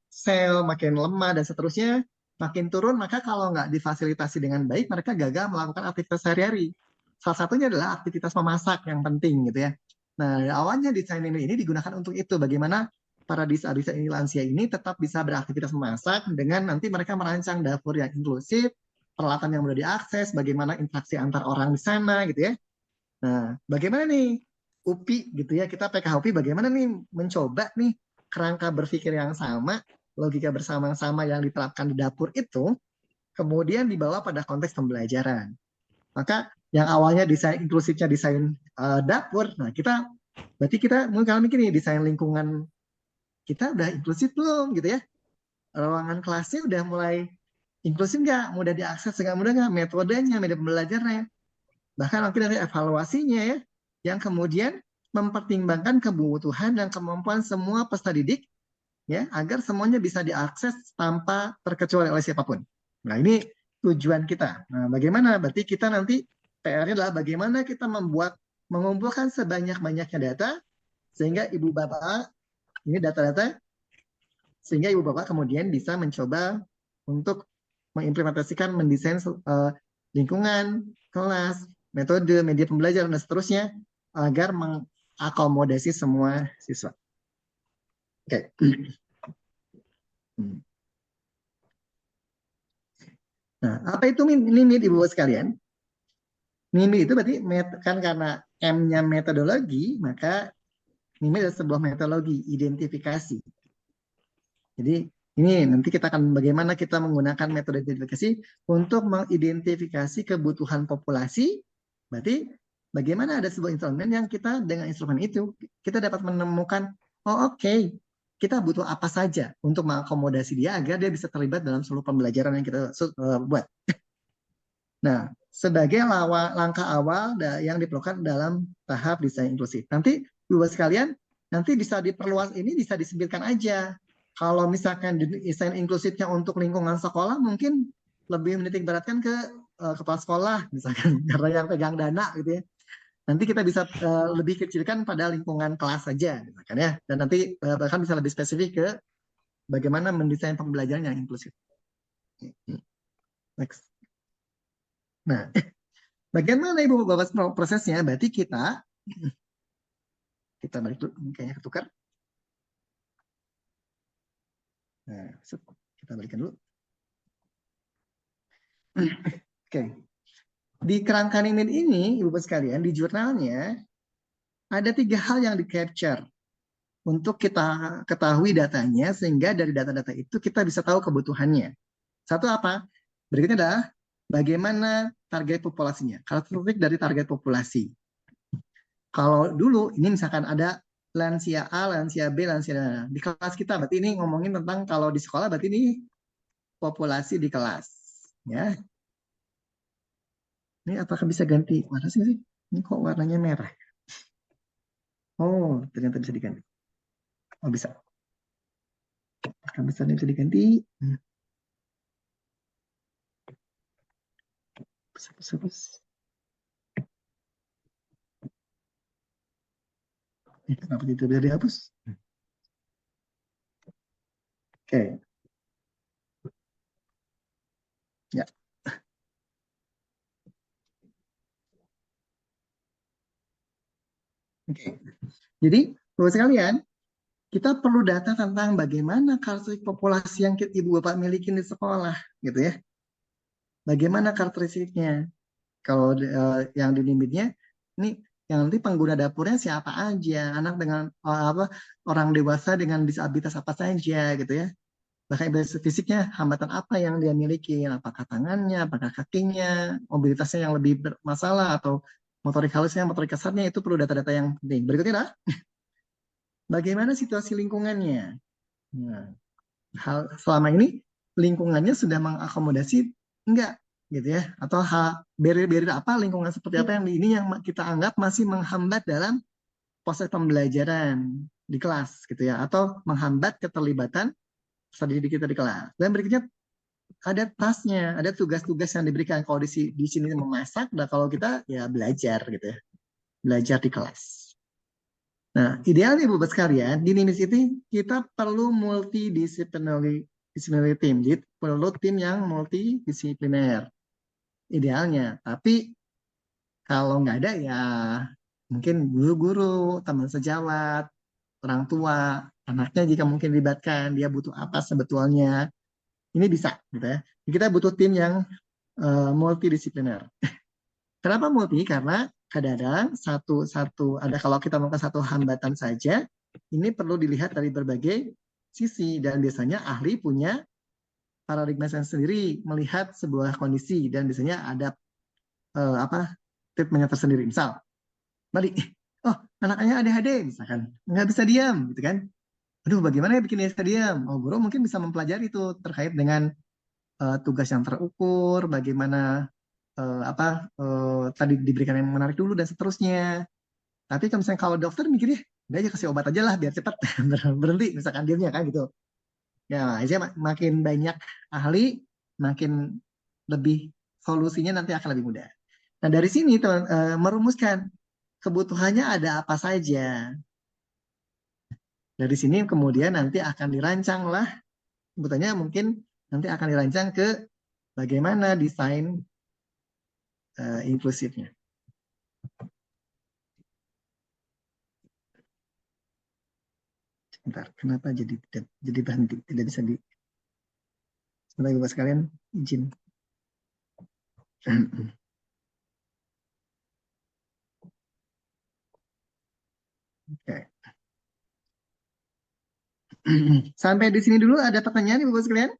sel, makin lemah, dan seterusnya, makin turun, maka kalau nggak difasilitasi dengan baik, mereka gagal melakukan aktivitas sehari-hari. Salah satunya adalah aktivitas memasak yang penting gitu ya. Nah, awalnya desain ini digunakan untuk itu, bagaimana para disabilitas ini lansia ini tetap bisa beraktivitas memasak dengan nanti mereka merancang dapur yang inklusif, peralatan yang mudah diakses, bagaimana interaksi antar orang di sana gitu ya. Nah, bagaimana nih UPI gitu ya, kita PKH UPI bagaimana nih mencoba nih kerangka berpikir yang sama, logika bersama-sama yang diterapkan di dapur itu, kemudian dibawa pada konteks pembelajaran. Maka yang awalnya desain inklusifnya desain dapur, nah berarti kita mungkin mikir nih desain lingkungan kita udah inklusif belum gitu ya ruangan kelasnya udah mulai inklusif nggak mudah diakses dengan mudah nggak metodenya media pembelajarannya bahkan mungkin dari evaluasinya ya yang kemudian mempertimbangkan kebutuhan dan kemampuan semua peserta didik ya agar semuanya bisa diakses tanpa terkecuali oleh siapapun. Nah ini tujuan kita. Nah bagaimana berarti kita nanti PR-nya adalah bagaimana kita mengumpulkan sebanyak-banyaknya data sehingga ibu bapak ini data-data sehingga ibu bapak kemudian bisa mencoba untuk mengimplementasikan mendesain lingkungan, kelas, metode, media pembelajaran dan seterusnya agar mengakomodasi semua siswa. Oke. Nah, apa itu limit ibu bapak sekalian? Limit itu berarti kan karena M-nya metodologi, maka ini adalah sebuah metodologi identifikasi. Jadi ini nanti kita akan bagaimana kita menggunakan metode identifikasi untuk mengidentifikasi kebutuhan populasi. Berarti bagaimana ada sebuah instrumen yang kita dengan instrumen itu kita dapat menemukan oke, kita butuh apa saja untuk mengakomodasi dia agar dia bisa terlibat dalam seluruh pembelajaran yang kita buat. Nah, sebagai langkah awal yang diperlukan dalam tahap desain inklusif. Nanti Bapak sekalian, nanti bisa diperluas ini bisa disempitkan aja. Kalau misalkan desain inklusifnya untuk lingkungan sekolah, mungkin lebih menitik beratkan ke kepala sekolah, misalkan karena yang pegang dana gitu ya. Nanti kita bisa lebih kecilkan pada lingkungan kelas saja, misalkan ya. Dan nanti bahkan bisa lebih spesifik ke bagaimana mendesain pembelajaran yang inklusif. Next. Nah, bagaimana Ibu Bapak prosesnya? Berarti kita balik dulu, kayaknya ketukar. Nah, kita balikan dulu. Oke. Di kerangka limit ini, Ibu Bapak sekalian, di jurnalnya ada 3 hal yang di-capture untuk kita ketahui datanya, sehingga dari data-data itu kita bisa tahu kebutuhannya. Satu apa? Berikutnya adalah bagaimana target populasinya. Karakteristik dari target populasi. Kalau dulu ini misalkan ada lansia A, lansia B, lansia D. Di kelas kita berarti ini ngomongin tentang kalau di sekolah berarti ini populasi di kelas. Ya. Ini apakah bisa ganti warna sih? Ini kok warnanya merah? Oh, ternyata bisa diganti. Oh, bisa. Apakah bisa diganti? Hapus. Kenapa tidak bisa dihapus? Oke. Ya. Oke. Jadi, Bapak sekalian, kita perlu data tentang bagaimana karakteristik populasi yang Ibu Bapak miliki di sekolah, gitu ya. Bagaimana karakteristiknya? Kalau yang di limitnya, ini yang nanti pengguna dapurnya siapa aja, anak dengan orang dewasa dengan disabilitas apa saja, gitu ya. Bahkan fisiknya hambatan apa yang dia miliki, apakah tangannya, apakah kakinya, mobilitasnya yang lebih bermasalah atau motorik halusnya, motorik kasarnya, itu perlu data-data yang penting. Berikutnya adalah bagaimana situasi lingkungannya. Nah, selama ini lingkungannya sudah mengakomodasi enggak gitu ya, atau barrier apa, lingkungan seperti apa yang ini yang kita anggap masih menghambat dalam proses pembelajaran di kelas gitu ya, atau menghambat keterlibatan peserta didik kita di kelas. Dan berikutnya ada tasnya, ada tugas-tugas yang diberikan. Kalau di sini memasak, dan kalau kita ya belajar gitu ya, belajar di kelas. Nah, idealnya Bapak sekalian, di NIMIS itu kita perlu multidisciplinary team. Jadi perlu tim yang multidisipliner. Idealnya. Tapi kalau nggak ada ya mungkin guru-guru, teman sejawat, orang tua, anaknya jika mungkin dilibatkan, dia butuh apa sebetulnya. Ini bisa, gitu ya. Kita butuh tim yang multidisipliner. Kenapa multi? Karena kadang-kadang ada, kalau kita melakukan satu hambatan saja, ini perlu dilihat dari berbagai sisi, dan biasanya ahli punya paradigma sendiri melihat sebuah kondisi, dan biasanya ada treatmentnya tersendiri. Misal, tadi, oh anaknya ADHD misalkan, nggak bisa diam, gitu kan? Aduh, bagaimana ya bikin dia bisa diam? Oh, guru mungkin bisa mempelajari itu terkait dengan tugas yang terukur, bagaimana tadi diberikan yang menarik dulu dan seterusnya. Tapi kalau misalnya kalau dokter mikirnya, udah aja kasih obat aja lah biar cepat berhenti misalkan diamnya kan gitu. Ya, makin banyak ahli, makin lebih solusinya nanti akan lebih mudah. Nah, dari sini merumuskan kebutuhannya ada apa saja. Dari sini kemudian nanti akan dirancang lah, kebutuhannya mungkin nanti akan dirancang ke bagaimana desain inklusifnya. Sebentar, kenapa jadi berhenti? Tidak bisa di... Sebentar, Bapak sekalian, izin. Oke. Sampai di sini dulu ada pertanyaan, Bapak sekalian?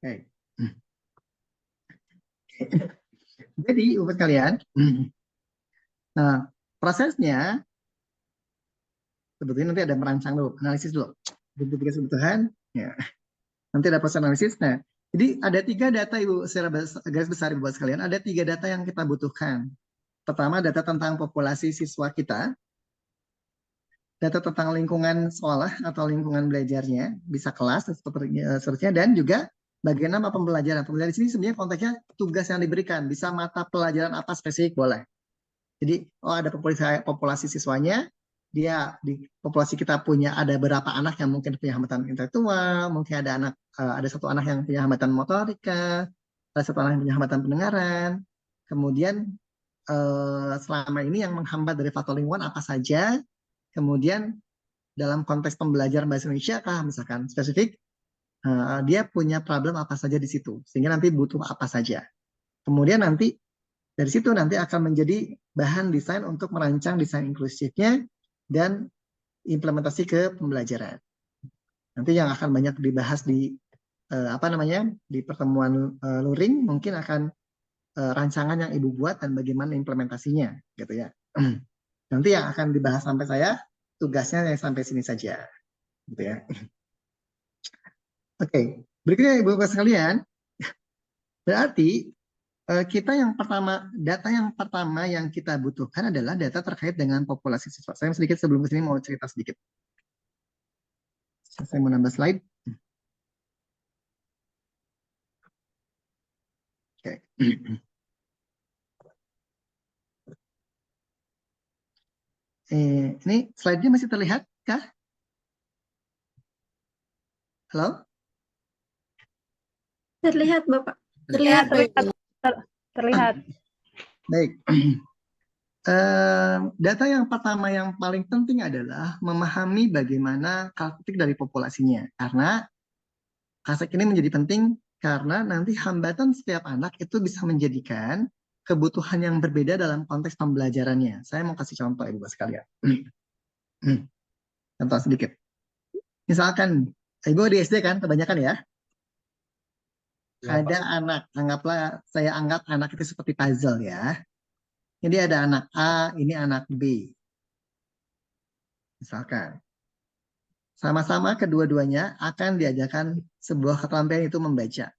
Oke. Jadi, Bapak sekalian, nah, prosesnya sebetulnya nanti ada merancang dulu, analisis dulu. Identifikasi kebutuhan, ya. Nanti ada proses analisis. Nah, jadi ada 3 data, Ibu, secara garis besar, Ibu sekalian, ada 3 data yang kita butuhkan. Pertama, data tentang populasi siswa kita, data tentang lingkungan sekolah atau lingkungan belajarnya, bisa kelas, seterusnya, dan juga bagian apa pembelajaran. Pembelajaran di sini sebenarnya konteksnya tugas yang diberikan, bisa mata pelajaran apa spesifik, boleh. Jadi, ada populasi siswanya, dia di populasi kita ada berapa anak yang mungkin punya hambatan intelektual, mungkin ada satu anak yang punya hambatan motorika, ada satu anak yang punya hambatan pendengaran. Kemudian selama ini yang menghambat dari faktor lingkungan apa saja, kemudian dalam konteks pembelajaran bahasa Indonesia misalkan spesifik, dia punya problem apa saja di situ, sehingga nanti butuh apa saja. Kemudian nanti dari situ nanti akan menjadi bahan desain untuk merancang desain inklusifnya dan implementasi ke pembelajaran. Nanti yang akan banyak dibahas di di pertemuan luring mungkin akan rancangan yang Ibu buat dan bagaimana implementasinya gitu ya. Nanti yang akan dibahas sampai saya tugasnya yang sampai sini saja gitu ya. Oke, berikutnya Ibu Bapak sekalian, berarti data yang pertama yang kita butuhkan adalah data terkait dengan populasi siswa. Saya sedikit sebelum ke sini mau cerita sedikit. Saya mau nambah slide. Oke. Ini slide-nya masih terlihat kah? Halo? Terlihat, Bapak. Terlihat, terlihat. Baik. Data yang pertama yang paling penting adalah memahami bagaimana karakteristik dari populasinya. Karena aspek ini menjadi penting karena nanti hambatan setiap anak itu bisa menjadikan kebutuhan yang berbeda dalam konteks pembelajarannya. Saya mau kasih contoh Ibu sekalian. Contoh sedikit. Misalkan, Ibu di SD kan kebanyakan ya? Ada anak, saya anggap anak itu seperti puzzle ya. Jadi ada anak A, ini anak B. Misalkan. Sama-sama kedua-duanya akan diajarkan sebuah keterampilan itu membaca.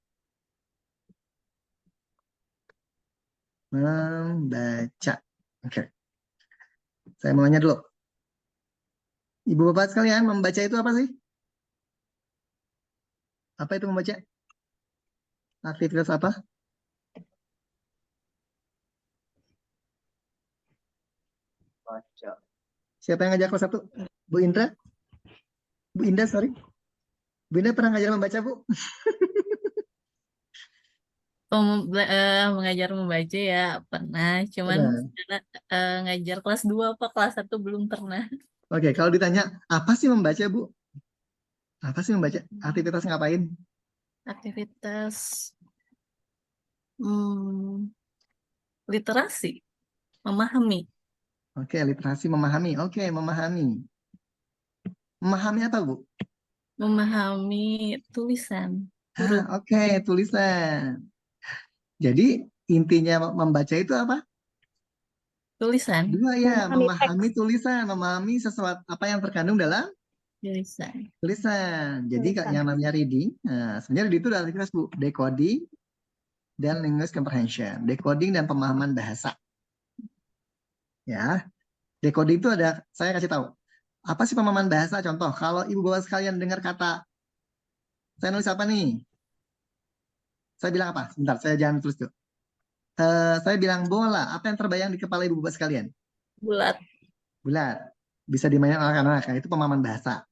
Membaca. Oke. Saya mau nanya dulu. Ibu bapak sekalian, membaca itu apa sih? Apa itu membaca? Aktivitas apa? Baca. Siapa yang ngajak kelas 1? Bu Indra? Bu Indah, sorry. Bu Indah pernah ngajar membaca, Bu? Mengajar membaca ya pernah, cuman sekarang, ngajar kelas 2 apa kelas 1 belum pernah. Oke, kalau ditanya apa sih membaca, Bu? Apa sih membaca? Aktivitas ngapain? Aktivitas literasi, memahami. Oke, literasi memahami. Oke, memahami. Memahami apa, Bu? Memahami tulisan. Huruf. Oke, tulisan. Jadi intinya membaca itu apa? Tulisan. Dua ya, memahami Memahami tulisan, memahami sesuatu apa yang terkandung dalam Tulisan. tulisan. Jadi Tulisan. yang namanya reading, sebenarnya reading itu adalah aktivitas, Bu, decoding dan linguistic comprehension. Decoding dan pemahaman bahasa. Ya, decoding itu ada, saya kasih tahu. Apa sih pemahaman bahasa? Contoh, kalau ibu bapak sekalian dengar kata, saya nulis apa nih? Saya bilang apa? Sebentar, saya jangan tulis tuh. Saya bilang bola. Apa yang terbayang di kepala ibu bapak sekalian? Bulat. Bulat. Bisa dimainkan anak-anak. Itu pemahaman bahasa.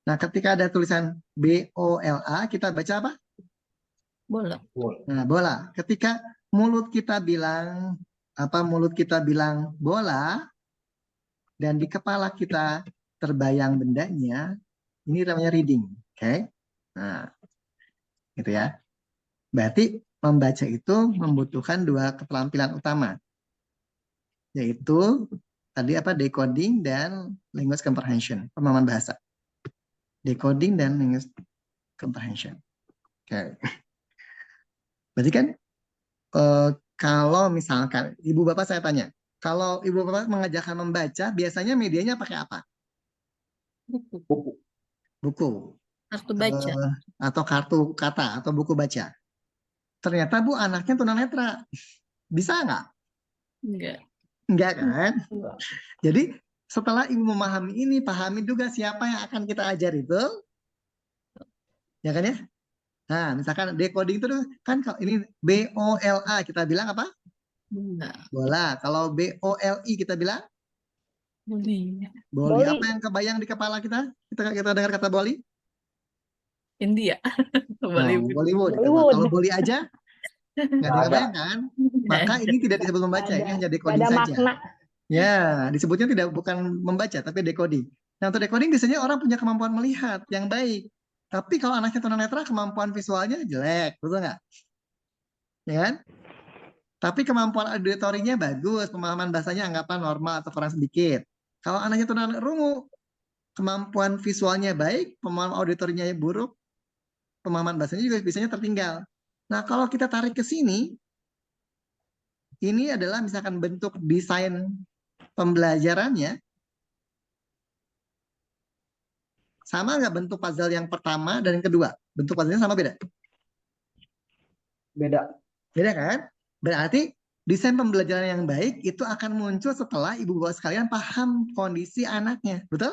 Nah, ketika ada tulisan B-O-L-A, kita baca apa? Bola. Nah, bola. Ketika mulut kita bilang bola, dan di kepala kita terbayang bendanya, ini namanya reading. Oke? Nah, gitu ya. Berarti membaca itu membutuhkan dua keterampilan utama, yaitu tadi decoding dan language comprehension, pemahaman bahasa. Decoding dan language comprehension. Oke. Berarti kan kalau misalkan ibu bapak saya tanya, kalau ibu bapak mengajarkan membaca, biasanya medianya pakai apa? Buku. Kartu baca. Atau kartu kata atau buku baca. Ternyata Bu anaknya tunanetra. Bisa nggak? Enggak. Enggak kan? Jadi setelah ibu memahami ini, pahami juga siapa yang akan kita ajar itu. Ya kan ya? Nah, misalkan decoding itu kan kalau ini B-O-L-A kita bilang apa? Bola. Kalau B-O-L-I kita bilang? Boli. Boli. Apa yang kebayang di kepala kita? Kita dengar kata boli? India. Bollywood. Kalau boli aja nggak ada yang kebayang kan? Maka ini tidak disebut membaca, ini hanya decoding saja. makna. Ya, disebutnya bukan membaca, tapi decoding. Nah, untuk decoding biasanya orang punya kemampuan melihat yang baik. Tapi kalau anaknya tunanetra, kemampuan visualnya jelek, betul nggak? Ya kan? Tapi kemampuan auditorinya bagus, pemahaman bahasanya anggapan normal atau kurang sedikit. Kalau anaknya tunanetra rungu, kemampuan visualnya baik, pemahaman auditornya buruk, pemahaman bahasanya juga biasanya tertinggal. Nah, kalau kita tarik ke sini, ini adalah misalkan bentuk desain pembelajarannya. Sama nggak bentuk puzzle yang pertama dan yang kedua? Bentuk puzzle-nya sama beda? Beda. Beda kan? Berarti desain pembelajaran yang baik itu akan muncul setelah ibu bapak sekalian paham kondisi anaknya. Betul?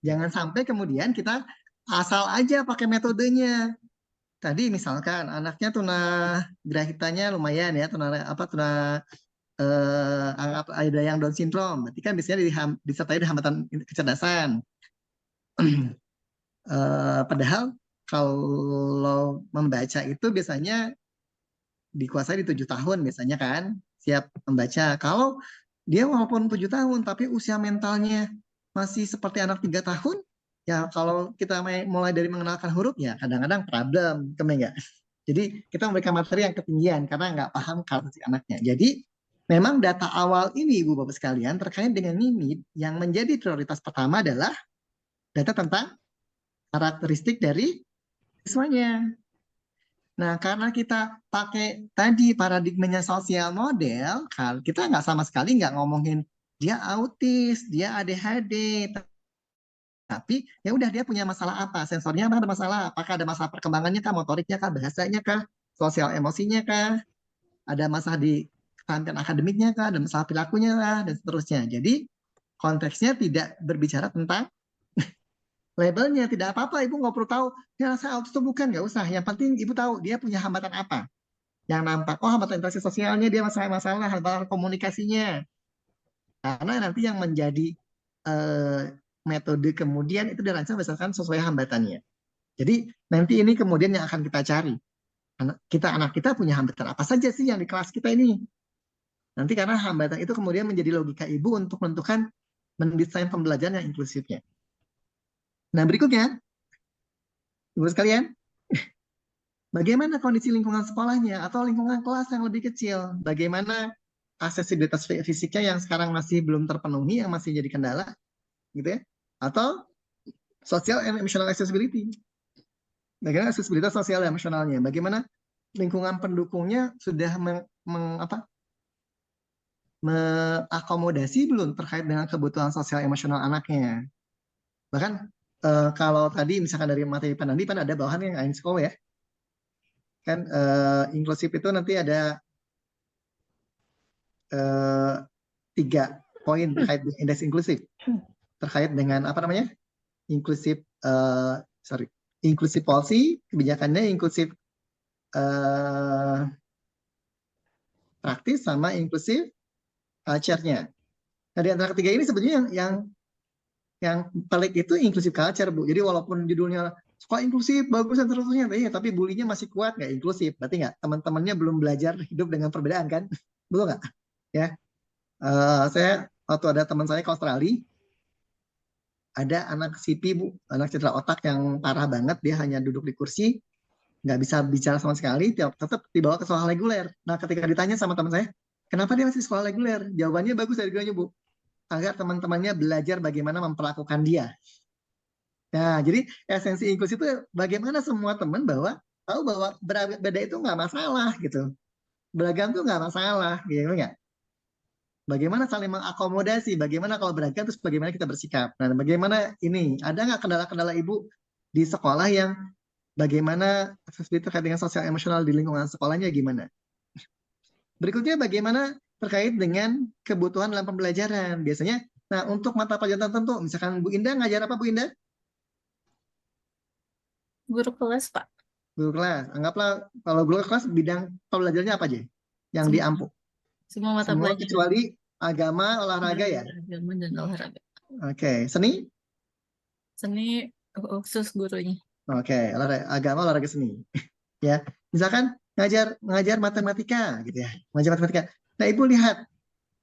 Jangan sampai kemudian kita asal aja pakai metodenya. Tadi misalkan anaknya tunagrahitanya lumayan ya, ada yang Down syndrome. Berarti kan biasanya disertai dengan hambatan kecerdasan. Padahal kalau membaca itu biasanya dikuasai di 7 tahun biasanya kan siap membaca. Kalau dia walaupun 7 tahun tapi usia mentalnya masih seperti anak 3 tahun, ya kalau kita mulai dari mengenalkan huruf ya kadang-kadang problem, enggak? Jadi kita memberikan materi yang ketinggian karena nggak paham karakteristik anaknya. Jadi memang data awal ini ibu bapak sekalian terkait dengan NIMID yang menjadi prioritas pertama adalah data tentang karakteristik dari siswanya. Nah, karena kita pakai tadi paradigmanya sosial model, kan kita nggak sama sekali nggak ngomongin dia autis, dia ADHD, tapi ya udah dia punya masalah apa, sensornya apa ada masalah, apakah ada masalah perkembangannya kah, motoriknya kah, bahasanya kah, sosial emosinya kah, ada masalah di keterampilan akademiknya kah, ada masalah perilakunya kah, dan seterusnya. Jadi konteksnya tidak berbicara tentang labelnya, tidak apa-apa ibu nggak perlu tahu ya saya autis itu bukan, nggak usah, yang penting ibu tahu dia punya hambatan apa yang nampak. Oh, hambatan interaksi sosialnya, dia masalah hambatan komunikasinya, karena nanti yang menjadi metode kemudian itu dirancang berdasarkan sesuai hambatannya. Jadi nanti ini kemudian yang akan kita cari, anak kita punya hambatan apa saja sih yang di kelas kita ini. Nanti karena hambatan itu kemudian menjadi logika ibu untuk menentukan mendesain pembelajaran yang inklusifnya. Nah, berikutnya, ibu sekalian, bagaimana kondisi lingkungan sekolahnya atau lingkungan kelas yang lebih kecil? Bagaimana aksesibilitas fisiknya yang sekarang masih belum terpenuhi, yang masih jadi kendala, gitu ya? Atau social and emotional accessibility. Bagaimana aksesibilitas sosial dan emosionalnya? Bagaimana lingkungan pendukungnya sudah mengakomodasi belum terkait dengan kebutuhan sosial emosional anaknya? Bahkan kalau tadi misalkan dari materi Panandi ada bawahan yang Einsko ya, kan inklusif itu nanti ada 3 poin terkait dengan indeks inklusif, terkait dengan inklusif policy, kebijakannya, inklusif praktis, sama inklusif culture-nya. Nah, di antara ketiga ini sebetulnya yang pelik itu inklusif culture, Bu. Jadi walaupun judulnya sekolah inklusif, bagus dan seterusnya, tapi bulinya masih kuat, nggak inklusif. Berarti nggak, teman-temannya belum belajar hidup dengan perbedaan kan? Betul nggak? Ya, saya waktu ada teman saya ke Australia, ada anak CP, Bu, anak cedera otak yang parah banget, dia hanya duduk di kursi, nggak bisa bicara sama sekali, tetap dibawa ke sekolah reguler. Nah, ketika ditanya sama teman saya, kenapa dia masih di sekolah reguler? Jawabannya bagus dari gurunya, Bu. Agar teman-temannya belajar bagaimana memperlakukan dia. Nah, jadi esensi inklusi itu bagaimana semua teman tahu bahwa berbeda itu nggak masalah gitu. Beragam itu nggak masalah, gitu nggak? Bagaimana saling mengakomodasi, bagaimana kalau beragam terus bagaimana kita bersikap. Nah, bagaimana ini, ada nggak kendala-kendala ibu di sekolah yang bagaimana aksesibilitas terkait dengan sosial emosional di lingkungan sekolahnya gimana? Berikutnya bagaimana terkait dengan kebutuhan dalam pembelajaran. Biasanya, nah untuk mata pelajaran tertentu, misalkan Bu Indah ngajar apa Bu Indah? Guru kelas, Pak. Guru kelas. Anggaplah kalau guru kelas bidang pembelajarannya apa aja yang diampu? Semua mata Semua pelajaran. kecuali agama, olahraga ya? Agama dan olahraga. Oke. Seni? Seni khusus gurunya. Oke, agama, olahraga, seni. Ya, misalkan ngajar matematika gitu ya. Ngajar matematika. Nah, Ibu lihat.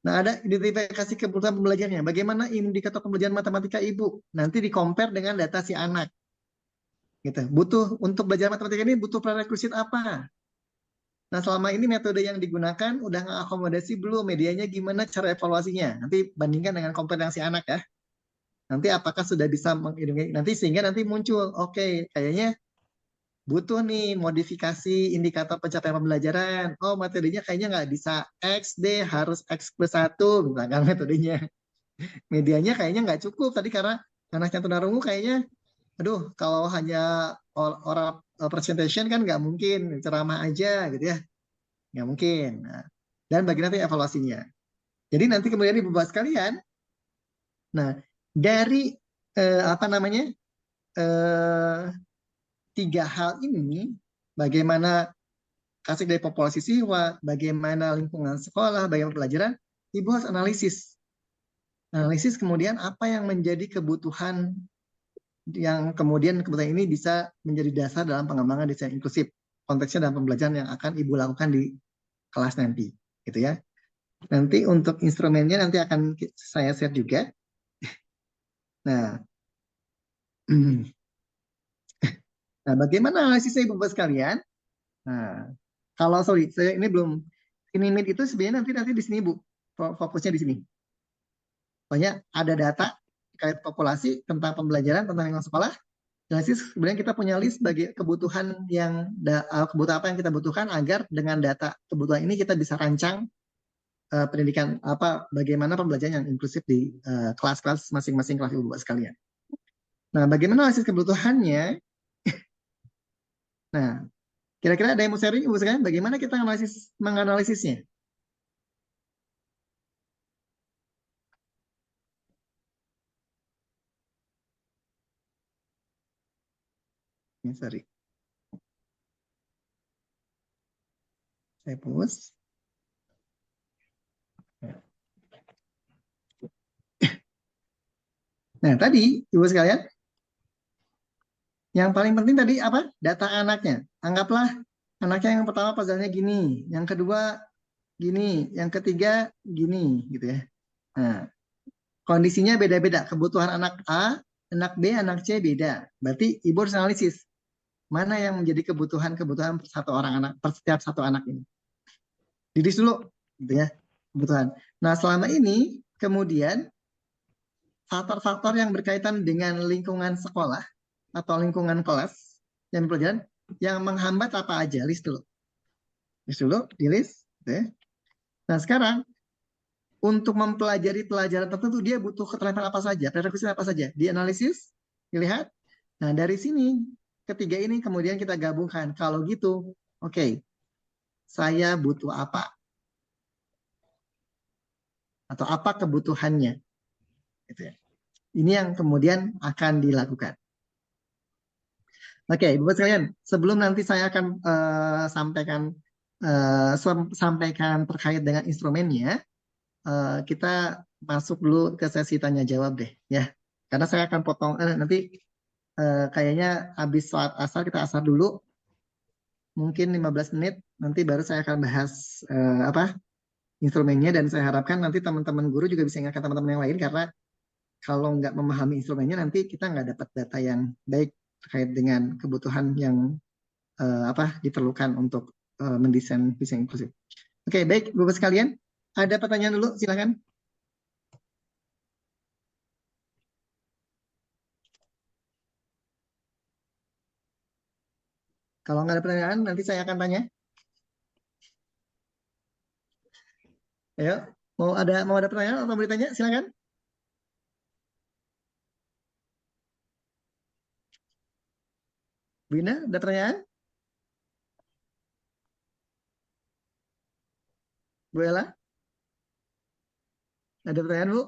Nah, ada identifikasi kebutuhan pembelajarannya. Bagaimana indikator pembelajaran matematika Ibu? Nanti di-compare dengan data si anak. Gitu. Butuh untuk belajar matematika ini butuh prerequisite apa? Nah, selama ini metode yang digunakan udah ngakomodasi belum? Medianya gimana, cara evaluasinya? Nanti bandingkan dengan kompetensi anak ya. Nanti apakah sudah bisa mengidentifikasi nanti sehingga nanti muncul, oke, kayaknya butuh nih modifikasi indikator pencapaian pembelajaran. Oh, metodenya kayaknya nggak bisa X deh, harus X+1, misalkan metodenya. Medianya kayaknya nggak cukup tadi karena anaknya tunarungu kayaknya, aduh, kalau hanya oral presentation kan nggak mungkin, ceramah aja gitu ya, nggak mungkin. Nah, dan bagi nanti evaluasinya. Jadi nanti kemudian Ibu Bapak sekalian, nah dari apa namanya tiga hal ini, bagaimana kasih dari populasi siswa, bagaimana lingkungan sekolah, bagaimana pelajaran, Ibu harus analisis. Analisis kemudian apa yang menjadi kebutuhan yang kemudian kebutuhan ini bisa menjadi dasar dalam pengembangan desain inklusif. Konteksnya dalam pembelajaran yang akan Ibu lakukan di kelas nanti, gitu ya. Nanti untuk instrumennya nanti akan saya share juga. Nah, nah bagaimana analisisnya Ibu Bapak sekalian? Nah, kalau saya ini belum ini mid itu sebenarnya nanti di sini Bu, fokusnya di sini. Pokoknya ada data terkait populasi tentang pembelajaran tentang lingkungan sekolah. Analisis sebenarnya kita punya list bagi kebutuhan yang kebutuhan apa yang kita butuhkan agar dengan data kebutuhan ini kita bisa rancang pendidikan bagaimana pembelajaran yang inklusif di kelas-kelas masing-masing kelas Ibu Bapak sekalian. Nah, bagaimana analisis kebutuhannya? Nah, kira-kira ada yang mau sharing Ibu sekalian? Bagaimana kita menganalisisnya? Ini sorry. Saya pause. Nah, tadi Ibu sekalian, yang paling penting tadi apa? Data anaknya. Anggaplah anaknya yang pertama puzzle-nya gini, yang kedua gini, yang ketiga gini, gitu ya. Nah, kondisinya beda-beda. Kebutuhan anak A, anak B, anak C beda. Berarti Ibu harus analisis mana yang menjadi kebutuhan satu orang anak per setiap satu anak ini. Diris dulu, gitu ya, kebutuhan. Nah, selama ini kemudian faktor-faktor yang berkaitan dengan lingkungan sekolah atau lingkungan kelas yang pelajaran yang menghambat apa aja, list dulu. List dulu, di list. Gitu. Nah, sekarang untuk mempelajari pelajaran tertentu dia butuh keterampilan apa saja, prerequisite apa saja, dianalisis, dilihat. Nah, dari sini ketiga ini kemudian kita gabungkan. Kalau gitu, oke, saya butuh apa? Atau apa kebutuhannya? Gitu ya. Ini yang kemudian akan dilakukan. Oke, Bapak sekalian, sebelum nanti saya akan sampaikan terkait dengan instrumennya, kita masuk dulu ke sesi tanya jawab deh, ya. Karena saya akan potong nanti kayaknya habis sholat asar kita asar dulu, mungkin 15 menit, nanti baru saya akan bahas instrumennya dan saya harapkan nanti teman-teman guru juga bisa ingatkan teman-teman yang lain karena kalau nggak memahami instrumennya nanti kita nggak dapat data yang baik terkait dengan kebutuhan yang diperlukan untuk mendesain desain inklusif. Oke, baik, Bapak sekalian, ada pertanyaan dulu, silakan. Kalau nggak ada pertanyaan, nanti saya akan tanya. Ayo, mau ada pertanyaan atau mau ditanya, silakan. Bu Ina, ada pertanyaan? Bu Ella? Ada pertanyaan, Bu?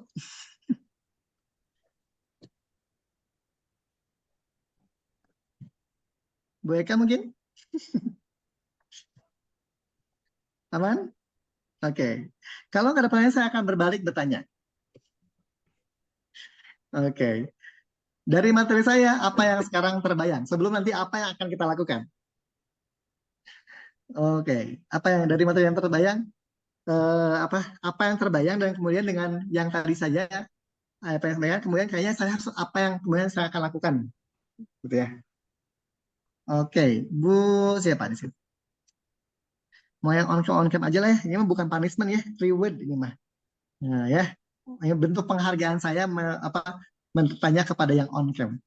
Bu Eka mungkin? Aman? Oke. Kalau nggak ada pertanyaan, saya akan berbalik bertanya. Oke. Dari materi saya, apa yang sekarang terbayang? Sebelum nanti apa yang akan kita lakukan? Oke. Apa yang dari materi yang terbayang? Apa yang terbayang dan kemudian dengan yang tadi saja apa yang terbayang, kemudian kayaknya saya harus apa yang kemudian saya akan lakukan, gitu ya. Oke, Bu siapa di sini? Mau yang on cam aja lah ya. Ini mah bukan punishment ya, reward ini mah. Nah ya, ini bentuk penghargaan saya bertanya kepada yang on cam.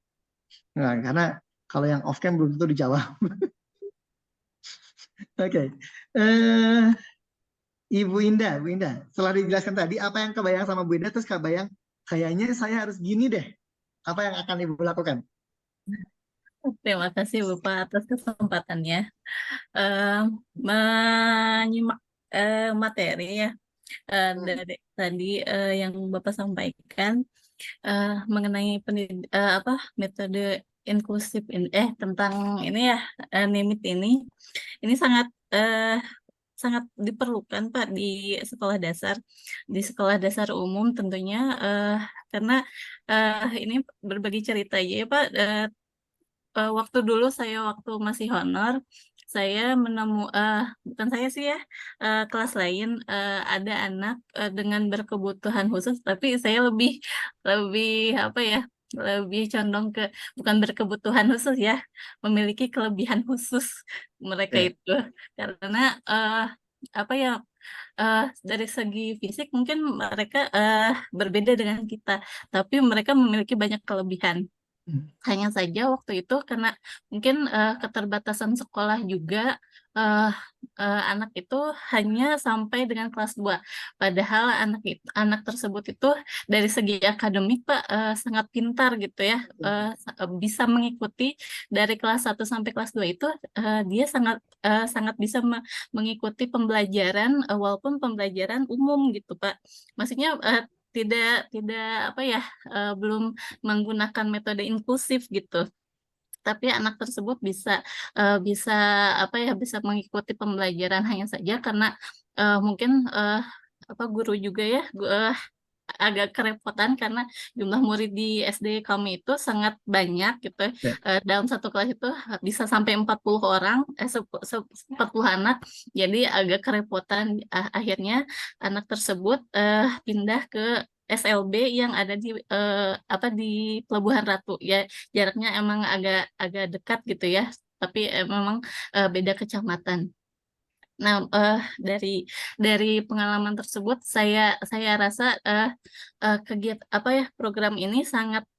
Nah, karena kalau yang off cam belum tentu dijawab. Oke. Ibu Indah, setelah dijelaskan tadi, apa yang kebayang sama Bu Indah, terus kebayang, kayaknya saya harus gini deh. Apa yang akan Ibu lakukan? Terima kasih Bapak atas kesempatannya. Menyimak materi ya dari tadi yang Bapak sampaikan mengenai metode inklusif ini tentang ini ya NIMIT ini sangat sangat diperlukan Pak di sekolah dasar umum tentunya karena ini berbagi cerita aja ya Pak. Waktu dulu waktu masih honor, saya bukan saya sih ya, kelas lain ada anak dengan berkebutuhan khusus, tapi saya lebih lebih apa ya, lebih condong ke bukan berkebutuhan khusus ya, memiliki kelebihan khusus mereka Oke. itu, karena apa ya, dari segi fisik mungkin mereka berbeda dengan kita, tapi mereka memiliki banyak kelebihan. Hanya saja waktu itu karena mungkin keterbatasan sekolah juga anak itu hanya sampai dengan kelas 2. Padahal anak tersebut itu dari segi akademik Pak sangat pintar gitu ya. Bisa mengikuti dari kelas 1 sampai kelas 2 itu dia sangat bisa mengikuti pembelajaran walaupun pembelajaran umum gitu Pak. Maksudnya tidak apa ya belum menggunakan metode inklusif gitu. Tapi anak tersebut bisa apa ya bisa mengikuti pembelajaran hanya saja karena mungkin apa guru juga ya agak kerepotan karena jumlah murid di SD kami itu sangat banyak gitu. Ya. Dalam satu kelas itu bisa sampai 40 orang, 40 anak. Jadi agak kerepotan. Akhirnya anak tersebut pindah ke SLB yang ada di di Pelabuhan Ratu. Ya jaraknya emang agak dekat gitu ya. Tapi memang beda kecamatan. Nah, dari pengalaman tersebut saya rasa program ini sangat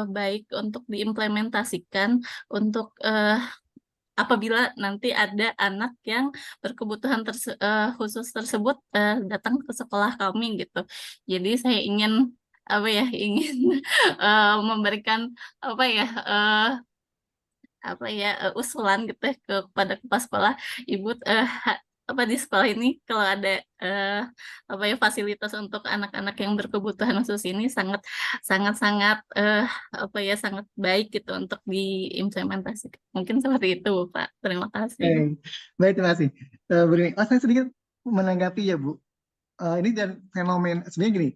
baik untuk diimplementasikan untuk apabila nanti ada anak yang berkebutuhan khusus tersebut datang ke sekolah kami gitu. Jadi saya ingin ingin memberikan usulan gitu ya kepada kepala sekolah, ibu di sekolah ini kalau ada fasilitas untuk anak-anak yang berkebutuhan khusus ini sangat sangat sangat sangat baik gitu untuk diimplementasikan. Mungkin seperti itu Pak. Terima kasih. Baik, terima kasih. Bu Rini, saya sedikit menanggapi ya Bu. Ini dan fenomen sebenarnya gini.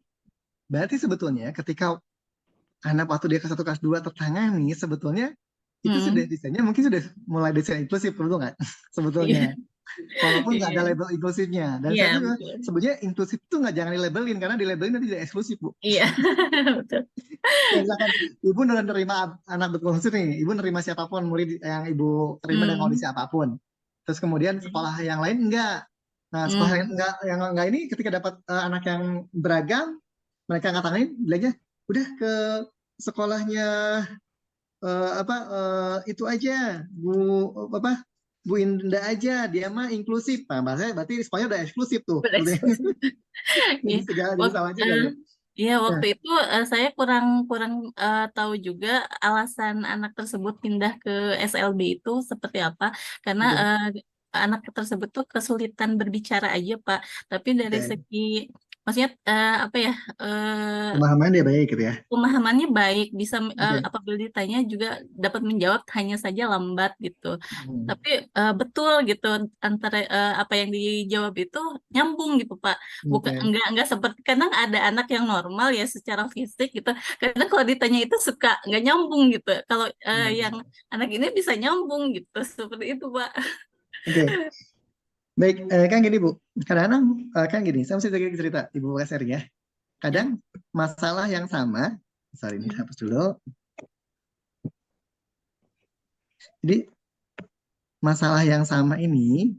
Berarti sebetulnya ketika anak waktu dia kelas 1 kelas 2 tertangani sebetulnya itu sudah desainnya mungkin sudah mulai desain inklusif, betul nggak? Sebetulnya. Walaupun nggak ada label inklusifnya. Dan saya juga sebenarnya inklusif itu nggak jangan dilabelin karena dilabelin nanti tidak eksklusif Bu. Iya, betul. Ya, misalkan Ibu nerima anak berkhusus nih, Ibu nerima siapapun murid yang Ibu terima dengan kondisi apapun. Terus kemudian sekolah yang lain enggak. Nah, sekolah yang enggak ini ketika dapat anak yang beragam, mereka nggak tanganin, bilangnya udah ke sekolahnya itu aja Bu Indah aja, dia mah inklusif. Nah, berarti sekolahnya udah eksklusif tuh. Jadi segala jadi sama juga. Iya, waktu itu saya kurang tahu juga alasan anak tersebut pindah ke SLB itu seperti apa, karena anak tersebut tuh kesulitan berbicara aja Pak. Tapi dari segi maksudnya pemahamannya dia baik gitu ya. Pemahamannya baik, bisa apabila ditanya juga dapat menjawab, hanya saja lambat gitu. Tapi betul gitu antara apa yang dijawab itu nyambung gitu Pak. Bukan enggak seperti kadang ada anak yang normal ya secara fisik gitu. Kadang kalau ditanya itu suka nggak nyambung gitu. Kalau yang anak ini bisa nyambung gitu. Seperti itu Pak. Oke. Baik, kan gini Bu. Kadang-kadang kan gini, saya mesti cerita Ibu Kasir ya. Kadang masalah yang sama, sorry ini hapus dulu. Jadi masalah yang sama ini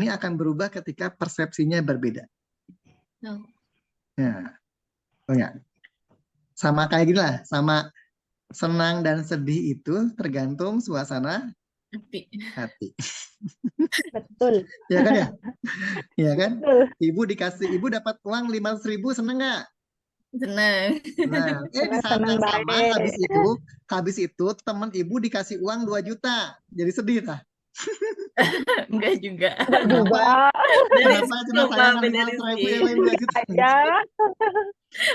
akan berubah ketika persepsinya berbeda. No. Nah, Sama kayak gini lah, sama senang dan sedih itu tergantung suasana Tapi hati. Betul. Ya kan ya? Ya kan? Betul. Ibu dapat uang 500.000, seneng nggak? senang. Nah, di Karena saat senang yang sama baik. habis itu teman ibu dikasih uang 2 juta. Jadi sedih tah? Enggak juga. Enggak juga. Dari Kenapa sisi cuma saya apa? Beda 500.000 rizki. yang lain 2 juta? Aja.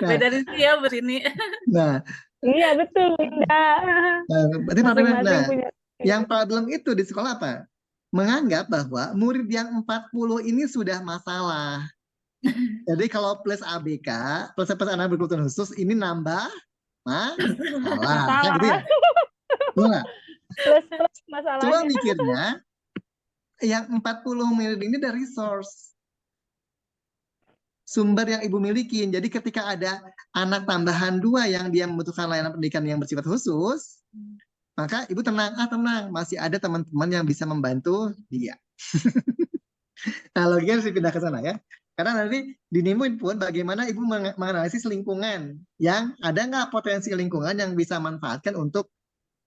Nah, Beda rizki ya berini. nah, Iya betul, Linda. berarti problemnya, Masing-masing punya. yang problem itu di sekolah apa? Menganggap bahwa murid yang 40 ini sudah masalah. Jadi kalau plus ABK, plus anak berkebutuhan khusus, ini nambah masalah. Kan gitu ya? Masalah. Betul nggak? Plus Coba masalahnya. mikirnya, yang 40 murid ini dari source. Sumber yang ibu milikin. Jadi ketika ada anak tambahan 2 yang dia membutuhkan layanan pendidikan yang bersifat khusus, maka ibu tenang, tenang, masih ada teman-teman yang bisa membantu dia. Nah, logiknya harus dipindah ke sana ya. Karena nanti dinimuin pun bagaimana ibu menganalisis lingkungan, yang ada nggak potensi lingkungan yang bisa manfaatkan untuk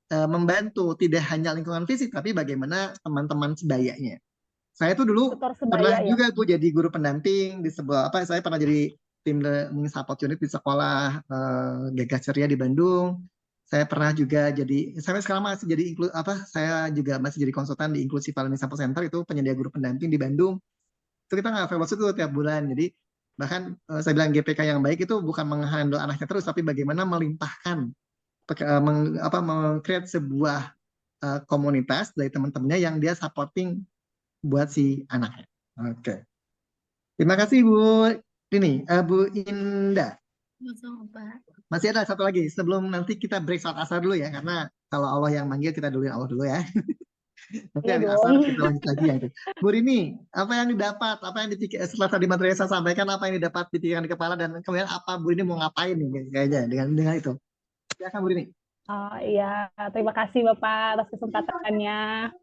membantu, tidak hanya lingkungan fisik, tapi bagaimana teman-teman sebayanya. Saya tuh dulu Tutor pernah sebaya ya. juga tuh jadi guru pendamping di sebuah saya pernah jadi tim learning support unit di sekolah Gagah Ceria di Bandung. Saya pernah juga jadi, sampai sekarang masih jadi saya juga masih jadi konsultan di Inclusive Learning Support Center, itu penyedia guru pendamping di Bandung. Itu kita nggak fellowship tuh tiap bulan. Jadi bahkan saya bilang GPK yang baik itu bukan menghandle anaknya terus, tapi bagaimana melimpahkan, meng-create sebuah komunitas dari teman-temannya yang dia supporting buat si anaknya. Oke. Terima kasih Bu Bu Indah. Sama, Pak. Masih ada satu lagi sebelum nanti kita break saat asar dulu ya, karena kalau Allah yang manggil kita duluin Allah dulu ya. Nanti Iya habis dong. asar kita lanjut lagi ya itu. Bu Rini, apa yang didapat? Apa yang dipikir setelah tadi materi yang saya sampaikan, apa yang didapat di pikiran di kepala, dan kemudian apa Bu Rini mau ngapain nih kayaknya dengan itu? Silakan Bu Rini. Oh iya, terima kasih Bapak atas kesempatannya.